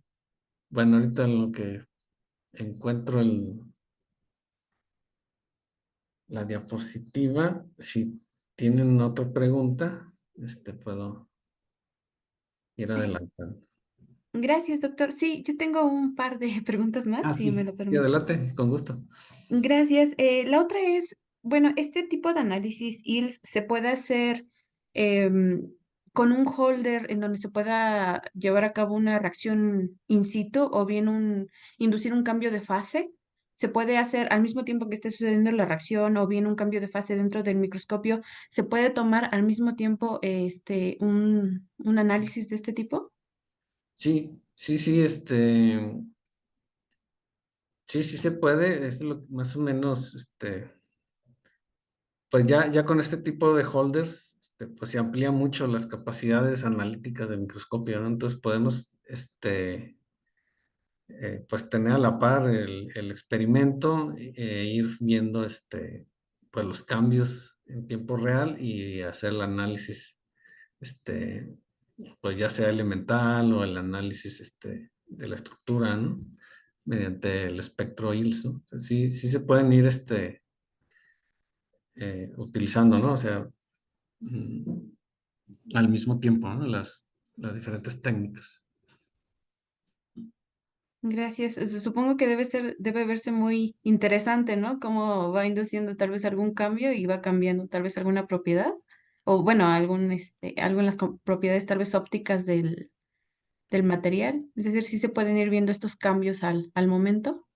Bueno, ahorita en lo que encuentro la diapositiva, si tienen otra pregunta, puedo ir Eh, adelantando. Gracias, doctor. Sí, yo tengo un par de preguntas más, Ah, si me sí, lo sí, permite. adelante, con gusto. Gracias. La otra es, bueno, este tipo de análisis ILS se puede hacer em, con un holder en donde se pueda llevar a cabo una reacción in situ o bien inducir un cambio de fase. Se puede hacer al mismo tiempo que esté sucediendo la reacción o bien un cambio de fase dentro del microscopio. ¿Se puede tomar al mismo tiempo un análisis de este tipo? Sí, sí, sí, sí, sí se puede, es lo que más o menos, pues ya con este tipo de holders, pues se amplía mucho las capacidades analíticas del microscopio, ¿no? Entonces podemos, pues tener a la par el experimento, ir viendo, pues los cambios, en tiempo real y hacer el análisis, pues ya sea elemental o el análisis de la estructura, ¿no? Mediante el espectro ILS, ¿no? Sí, sí se pueden ir utilizando, ¿no? O sea, mm, al mismo tiempo, ¿no? Las diferentes técnicas. Gracias. Supongo que debe verse muy interesante, ¿no? Cómo va induciendo tal vez algún cambio y va cambiando tal vez alguna propiedad, o bueno, algo en las propiedades tal vez ópticas del material. Es decir, sí se pueden ir viendo estos cambios al momento.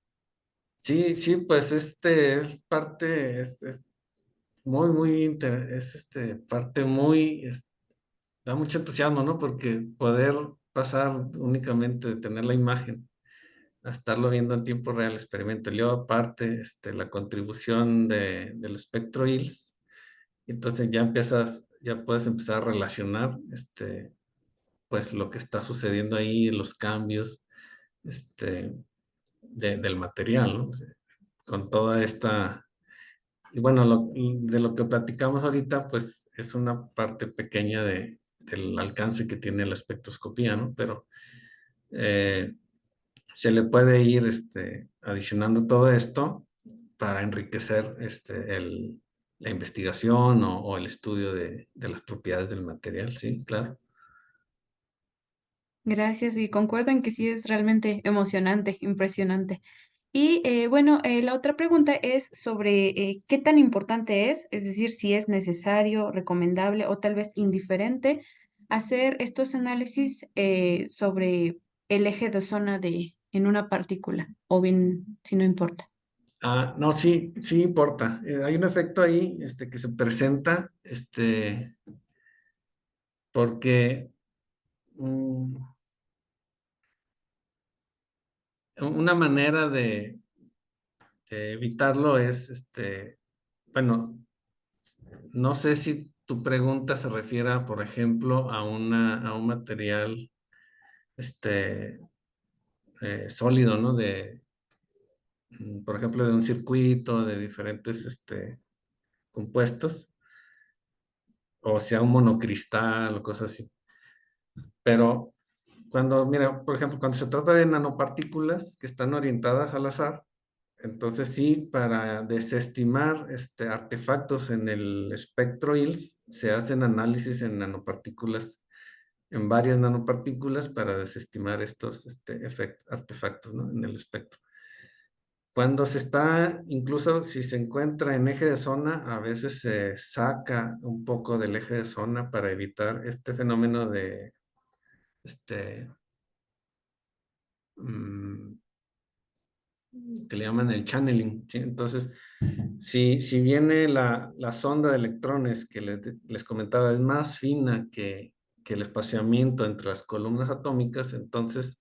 Sí, sí, pues es parte, es muy, muy, es parte muy, da mucho entusiasmo, ¿no? Porque poder pasar únicamente de tener la imagen a estarlo viendo en tiempo real, experimento. Y luego aparte, la contribución del espectro ILS, entonces ya puedes empezar a relacionar, pues lo que está sucediendo ahí, los cambios, este, del material, ¿no? O sea, con toda esta, y bueno, de lo que platicamos ahorita, pues es una parte pequeña del alcance que tiene la espectroscopía, ¿no? Pero eh, se le puede ir adicionando todo esto para enriquecer la investigación o el estudio de las propiedades del material, sí, claro. Gracias, y concuerdo en que sí es realmente emocionante, impresionante. Y bueno, la otra pregunta es sobre qué tan importante es decir, si es necesario, recomendable o tal vez indiferente hacer estos análisis sobre el eje de zona en una partícula, o bien si no importa. Ah, no, sí, sí importa. Hay un efecto ahí, que se presenta, porque mm, una manera de evitarlo es, bueno, no sé si tu pregunta se refiere, por ejemplo, a un material, este, sólido, ¿no? Por ejemplo, de un circuito, de diferentes, compuestos, o sea, un monocristal o cosas así. Pero mira, por ejemplo, cuando se trata de nanopartículas que están orientadas al azar, entonces sí, para desestimar artefactos en el espectro ILS, se hacen análisis en nanopartículas, en varias nanopartículas para desestimar estos artefactos, ¿no? En el espectro. Cuando se está, incluso si se encuentra en eje de zona, a veces se saca un poco del eje de zona para evitar este fenómeno de este, mm, que le llaman el channeling, ¿sí? Entonces, si viene la sonda de electrones que les comentaba es más fina que el espaciamiento entre las columnas atómicas, entonces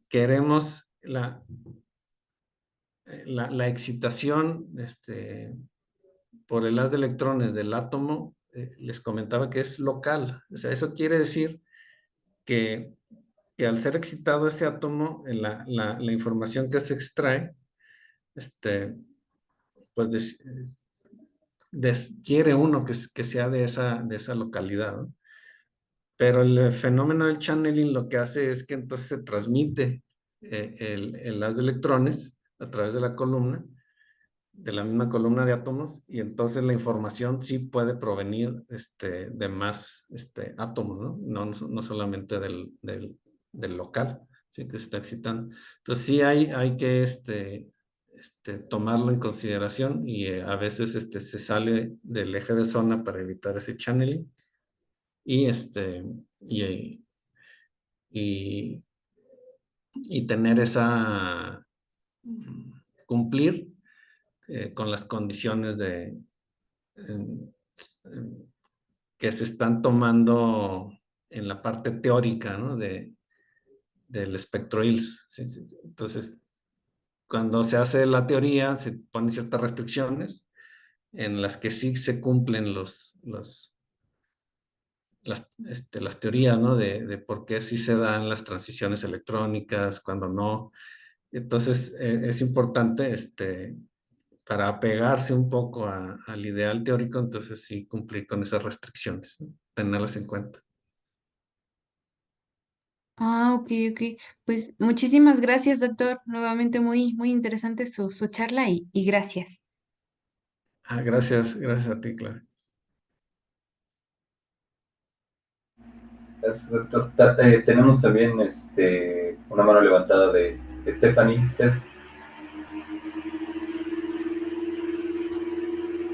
queremos la excitación por el haz de electrones del átomo, les comentaba que es local. O sea, eso quiere decir que, que al ser excitado ese átomo, la información que se extrae, pues quiere uno que sea de esa localidad, ¿no? Pero el fenómeno del channeling lo que hace es que entonces se transmite el haz de electrones a través de la columna, de la misma columna de átomos, y entonces la información sí puede provenir de más átomos, ¿no? No solamente del local, ¿sí? Que se está excitando. Entonces sí hay que tomarlo en consideración y a veces se sale del eje de zona para evitar ese channeling y, y, y, y tener cumplir con las condiciones em, em, que se están tomando en la parte teórica, ¿no? Del espectro ILS. ¿Sí? Sí, sí. Entonces, cuando se hace la teoría, se ponen ciertas restricciones en las que sí se cumplen las teorías, ¿no? De por qué sí se dan las transiciones electrónicas, cuando no. Entonces, es importante para apegarse un poco al ideal teórico, entonces sí cumplir con esas restricciones, ¿no? Tenerlas en cuenta. Ah, ok, ok. Pues muchísimas gracias, doctor. Nuevamente muy interesante su charla y gracias. Gracias, gracias a ti, Clara. Gracias, doctor. Tenemos también una mano levantada de Stephanie.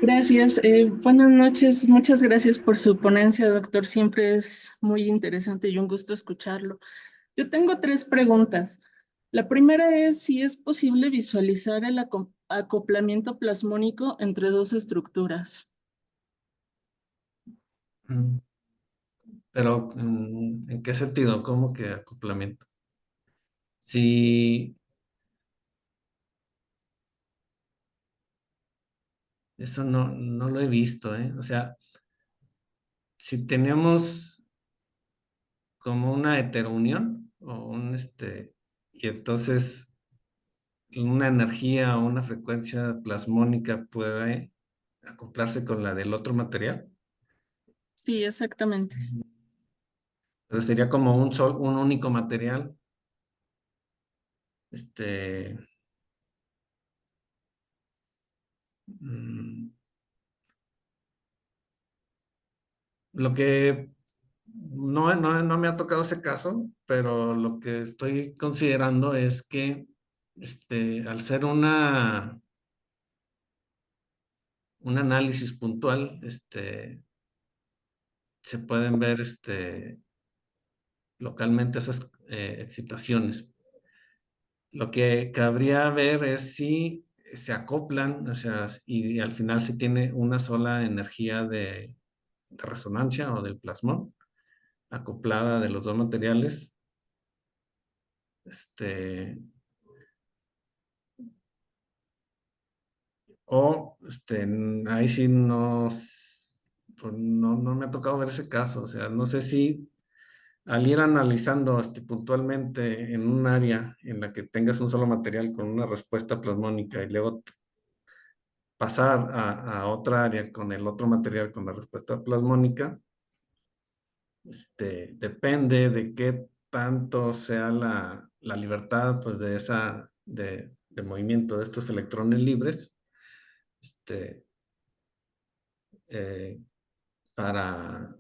Gracias. Buenas noches. Muchas gracias por su ponencia, doctor. Siempre es muy interesante y un gusto escucharlo. Yo tengo tres preguntas. La primera es si es posible visualizar el acoplamiento plasmónico entre dos estructuras. Mm, Pero, ¿en qué sentido? ¿Cómo que acoplamiento? Si eso no lo he visto, ¿eh? O sea, si tenemos como una heterounión o y entonces una energía o una frecuencia plasmónica puede acoplarse con la del otro material. Sí, exactamente. Entonces sería como un único material. Este, mm, lo que no me ha tocado ese caso, pero lo que estoy considerando es que al ser un análisis puntual, se pueden ver localmente esas excitaciones. Lo que cabría ver es si se acoplan, o sea, y al final se tiene una sola energía de resonancia o del plasmón acoplada de los dos materiales, este, ahí sí pues no me ha tocado ver ese caso, o sea, no sé si al ir analizando puntualmente en un área en la que tengas un solo material con una respuesta plasmónica y luego pasar a otra área con el otro material con la respuesta plasmónica, depende de qué tanto sea la libertad pues, de movimiento de estos electrones libres, este, eh, para,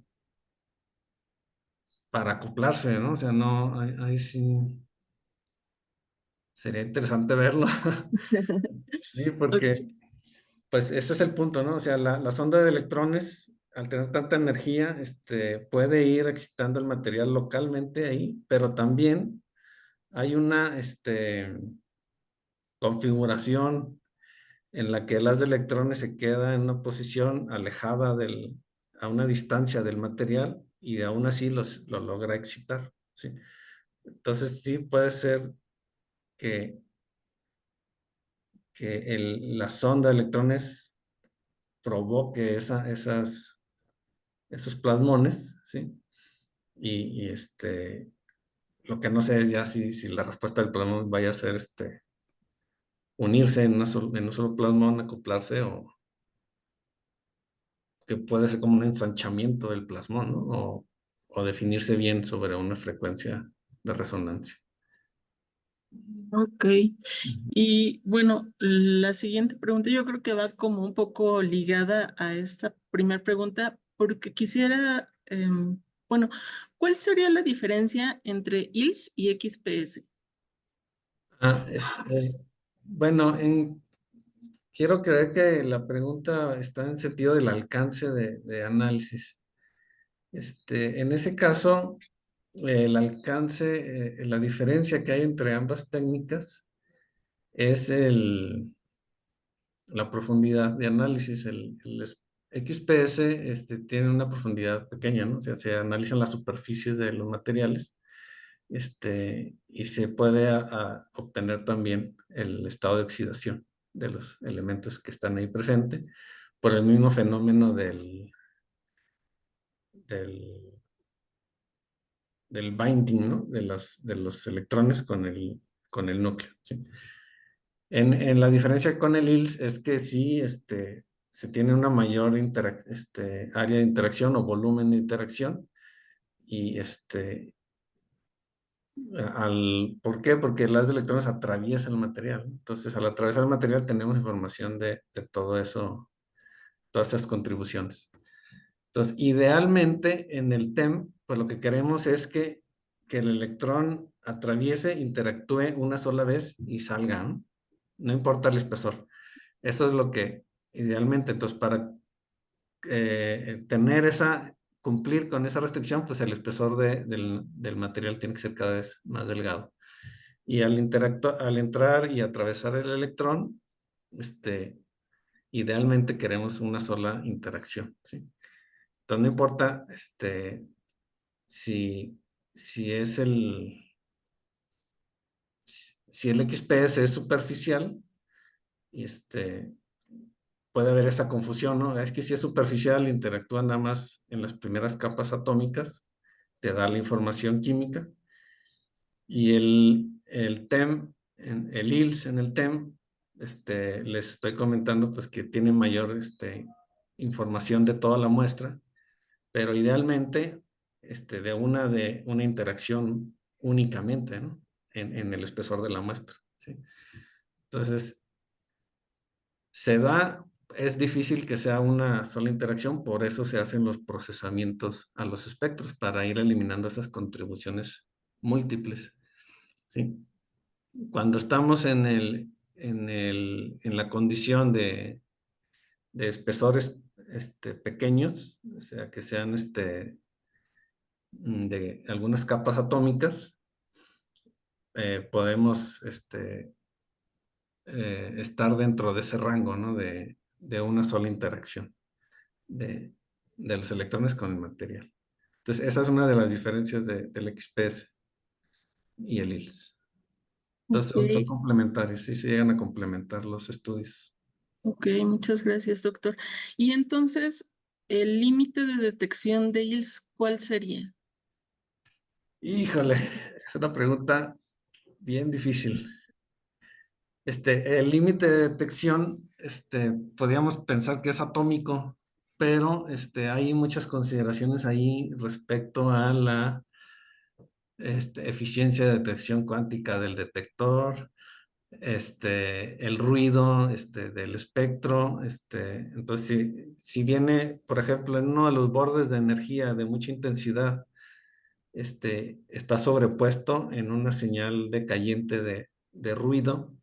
para acoplarse, ¿no? O sea, no, ahí sí sería interesante verlo. Sí, Ok. porque pues ese es el punto, ¿no? O sea, la sonda de electrones, al tener tanta energía, puede ir excitando el material localmente ahí, pero también hay una configuración en la que el haz de electrones se queda en una posición alejada a una distancia del material y aún así lo logra excitar, ¿sí? Entonces sí puede ser que, que la sonda de electrones provoque esos plasmones, ¿sí? Y lo que no sé es ya si la respuesta del plasmón vaya a ser unirse en un solo plasmón, acoplarse, o que puede ser como un ensanchamiento del plasmón, ¿no? O definirse bien sobre una frecuencia de resonancia. Ok. Ujú. Y bueno, la siguiente pregunta yo creo que va como un poco ligada a esta primera pregunta, porque quisiera, bueno, ¿cuál sería la diferencia entre ILS y XPS? Ah, bueno, quiero creer que la pregunta está en sentido del alcance de análisis. En ese caso, el alcance, la diferencia que hay entre ambas técnicas es la profundidad de análisis. El XPS tiene una profundidad pequeña, ¿no? O sea, se analizan las superficies de los materiales, y se puede obtener también el estado de oxidación de los elementos que están ahí presentes por el mismo fenómeno del, del binding, ¿no? De los electrones con el núcleo, ¿sí? En la diferencia con el ILS es que sí, se tiene una mayor área de interacción o volumen de interacción. Y ¿por qué? Porque el haz de electrones atraviesa el material. Entonces, al atravesar el material tenemos información de todo eso, todas estas contribuciones. Entonces, idealmente en el TEM, pues lo que queremos es que el electrón atraviese, interactúe una sola vez y salga, ¿no? No importa el espesor. Eso es lo que idealmente, entonces para cumplir con esa restricción, pues el espesor del material tiene que ser cada vez más delgado. Y al entrar y atravesar el electrón, idealmente queremos una sola interacción, ¿sí? Entonces no importa si, si es si el XPS es superficial, y puede haber esa confusión, ¿no? Es que si es superficial, interactúa nada más en las primeras capas atómicas, te da la información química, y el TEM, el ILS en el TEM, les estoy comentando pues que tiene mayor información de toda la muestra, pero idealmente de una interacción únicamente, ¿no? En el espesor de la muestra, ¿sí? Entonces, es difícil que sea una sola interacción, por eso se hacen los procesamientos a los espectros, para ir eliminando esas contribuciones múltiples, ¿sí? Cuando estamos en la condición de espesores pequeños, o sea, que sean de algunas capas atómicas, podemos estar dentro de ese rango, ¿no? De una sola interacción de, de los electrones con el material. Entonces, esa es una de las diferencias del XPS y el ILS. Entonces, son Ok, complementarios, sí se llegan a complementar los estudios. ok, muchas gracias, doctor. Y entonces, ¿el límite de detección de ILS cuál sería? Híjole, es una pregunta bien difícil. El límite de detección, podríamos pensar que es atómico, pero hay muchas consideraciones ahí respecto a la eficiencia de detección cuántica del detector, el ruido del espectro. Entonces, si viene, por ejemplo, en uno de los bordes de energía de mucha intensidad, está sobrepuesto en una señal decayente de ruido,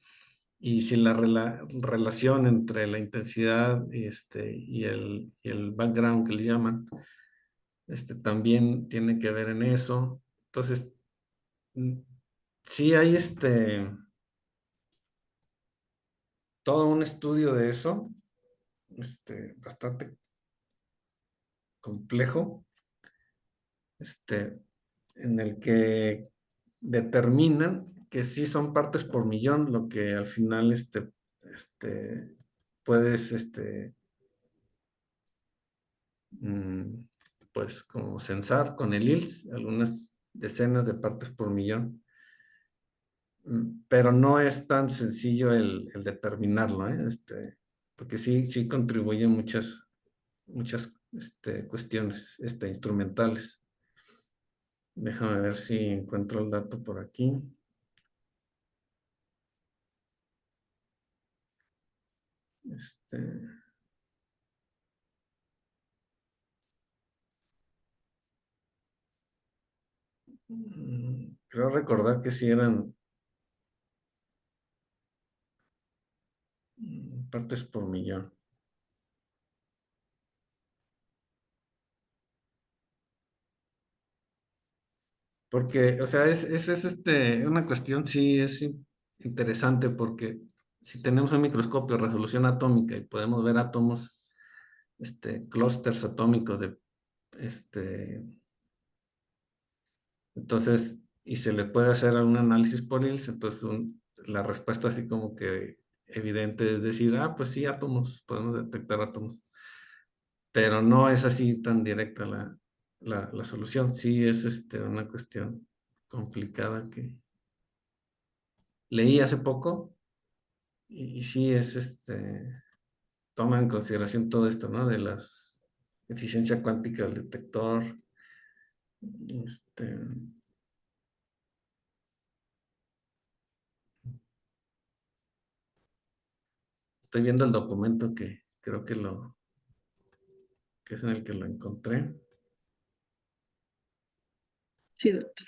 y si la relación entre la intensidad y el background que le llaman, también tiene que ver en eso. Entonces, mm, sí hay todo un estudio de eso, bastante complejo, en el que determinan que sí son partes por millón, lo que al final puedes mm, pues como censar con el ILS, algunas decenas de partes por millón. Pero no es tan sencillo el determinarlo, ¿eh? Porque sí contribuye muchas cuestiones instrumentales. Déjame ver si encuentro el dato por aquí. Este, Creo recordar que sí eran partes por millón. Porque, o sea, una cuestión, sí, interesante, porque si tenemos un microscopio de resolución atómica y podemos ver átomos, clústeres atómicos este, entonces, y se le puede hacer un análisis por ILS, entonces la respuesta así como que evidente es decir, pues sí, átomos, podemos detectar átomos, pero no es así tan directa la solución. Sí es una cuestión complicada que leí hace poco, y sí es toma en consideración todo esto, ¿no? De la eficiencia cuántica del detector. Este, estoy viendo el documento que creo que es en el que lo encontré. Sí, doctor.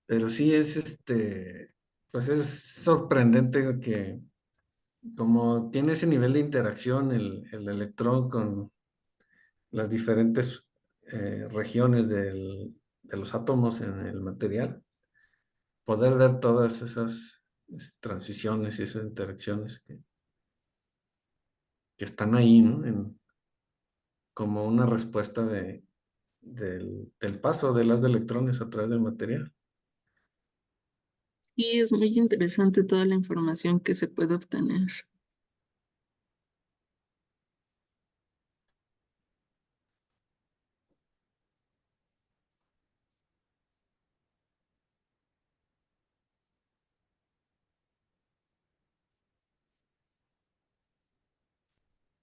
Pero sí es pues es sorprendente que como tiene ese nivel de interacción el electrón con las diferentes regiones de los átomos en el material, poder ver todas esas transiciones y esas interacciones que están ahí, ¿no? Como una respuesta del paso de las de electrones a través del material. Sí, es muy interesante toda la información que se puede obtener.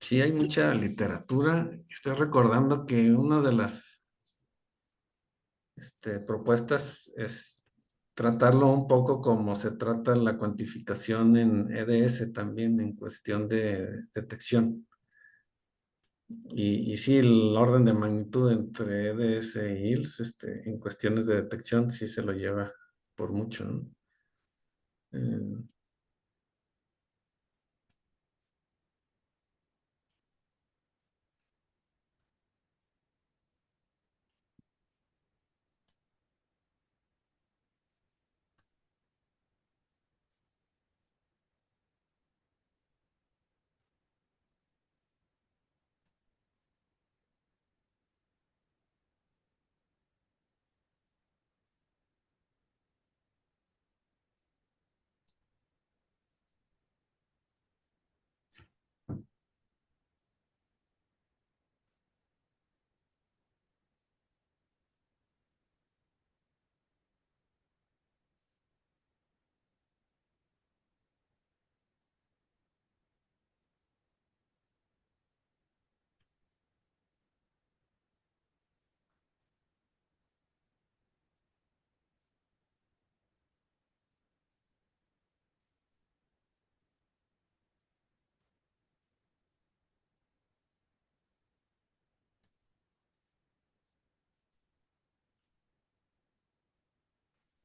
Sí, hay mucha literatura. Estoy recordando que una de las propuestas es tratarlo un poco como se trata la cuantificación en EDS también en cuestión de detección. Y sí, el orden de magnitud entre EDS e ILS en cuestiones de detección sí se lo lleva por mucho, ¿no? Eh,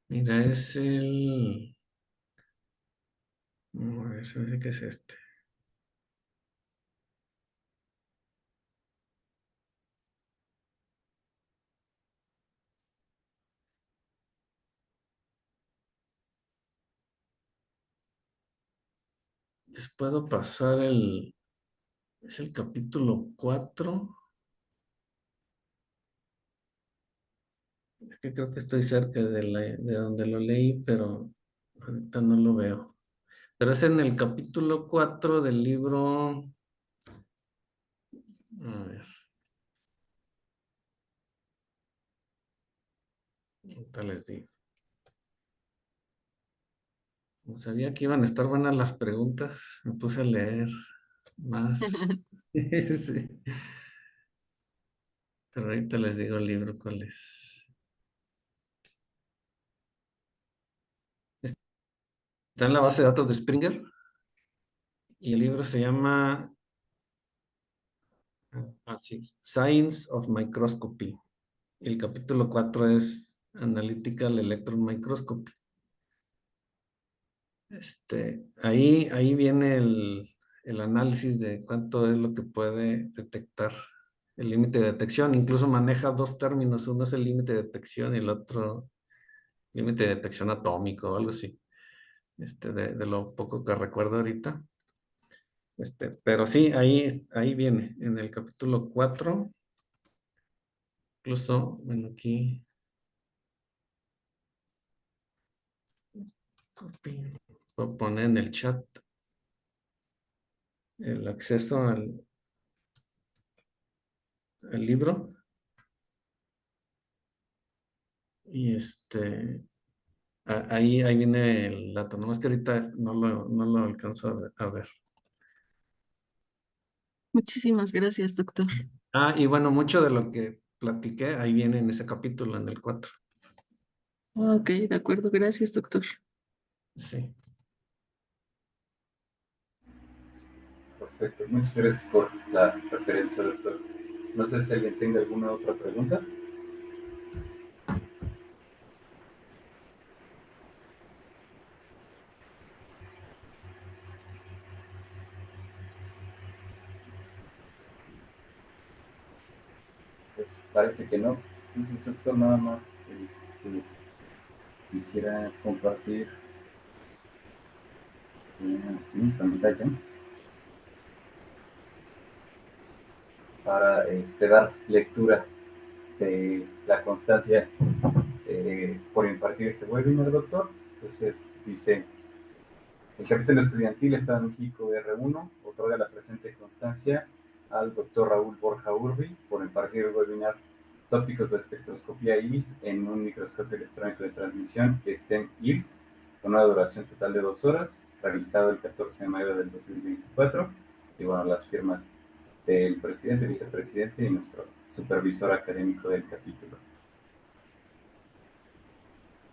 mira, es a ver, se me hace que es este. Les puedo pasar es el capítulo 4. Es que creo que estoy cerca de donde lo leí, pero ahorita no lo veo. Pero es en el capítulo 4 del libro. A ver, ahorita les digo. Como sabía que iban a estar buenas las preguntas, me puse a leer más. Sí. Pero ahorita les digo el libro cuál es. Está en la base de datos de Springer y el libro se llama así, Science of Microscopy. Y el capítulo 4 es Analytical Electron Microscopy. Ahí viene el análisis de cuánto es lo que puede detectar el límite de detección. Incluso maneja dos términos. Uno es el límite de detección y el otro límite de detección atómico o algo así. De lo poco que recuerdo ahorita. Pero sí, ahí viene, en el capítulo 4. Incluso, bueno, aquí Voy a poner en el chat el acceso al libro. Y ahí viene el dato, nomás que ahorita no lo alcanzo a ver. Muchísimas gracias, doctor. Y bueno, mucho de lo que platiqué, ahí viene en ese capítulo, en el 4. Ok, de acuerdo. Gracias, doctor. Sí. Perfecto, muchas gracias por la referencia, doctor. No sé si alguien tenga alguna otra pregunta. Pues parece que no. Entonces, doctor, nada más quisiera compartir mi pantalla para dar lectura de la constancia por impartir este webinar, doctor. Entonces, dice: el capítulo estudiantil Estado de México R1 otorga la presente constancia al doctor Raúl Borja Urbi por impartir el webinar Tópicos de espectroscopía IRIS en un microscopio electrónico de transmisión STEM IRIS, con una duración total de 2 horas, realizado el 14 de mayo del 2024. Y bueno, las firmas del presidente, vicepresidente y nuestro supervisor académico del capítulo.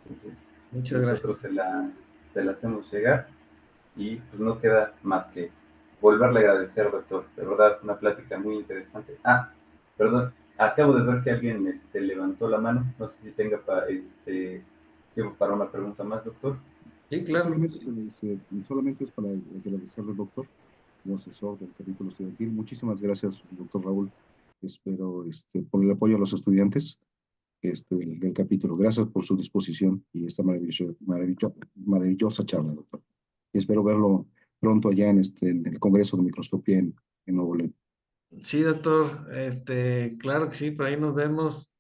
Entonces, Muchas nosotros gracias. se la hacemos llegar. Y pues no queda más que volverle a agradecer, doctor. De verdad, una plática muy interesante. Perdón, acabo de ver que alguien levantó la mano. No sé si tenga tiempo para una pregunta más, doctor. Sí, claro. Solamente es para agradecerle, doctor, como asesor del capítulo estudiantil. Muchísimas gracias, doctor Raúl. Espero por el apoyo a los estudiantes del capítulo. Gracias por su disposición y esta maravillosa charla, doctor. Y espero verlo pronto allá en el Congreso de Microscopía en Nuevo León. Sí, doctor. Claro que sí, por ahí nos vemos.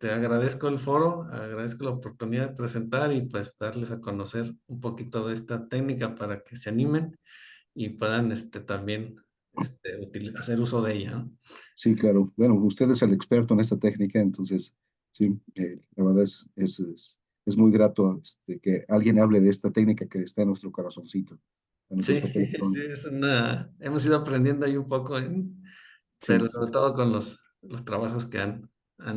Agradezco el foro, agradezco la oportunidad de presentar y pues darles a conocer un poquito de esta técnica para que se animen y puedan también hacer uso de ella, ¿no? Sí, claro. Bueno, usted es el experto en esta técnica, entonces, sí, la verdad es muy grato que alguien hable de esta técnica que está en nuestro corazoncito, en Sí, microscopía sí, electrónica. hemos ido aprendiendo ahí un poco, Sí, pero sí, sobre todo con los trabajos que han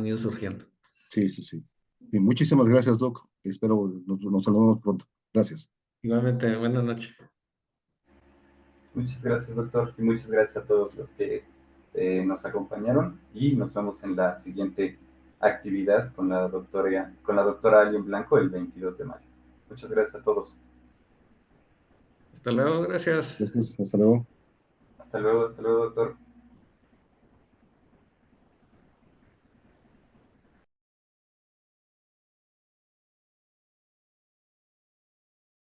ido surgiendo. sí, sí, sí. Y muchísimas gracias, Doc. Espero nos saludemos pronto. Gracias. Igualmente, buenas noches. Muchas gracias, doctor. Y muchas gracias a todos los que nos acompañaron. Y nos vemos en la siguiente actividad con la doctora Alien Blanco el 22 de mayo. Muchas gracias a todos. Hasta luego, gracias. Gracias, hasta luego. Hasta luego, doctor.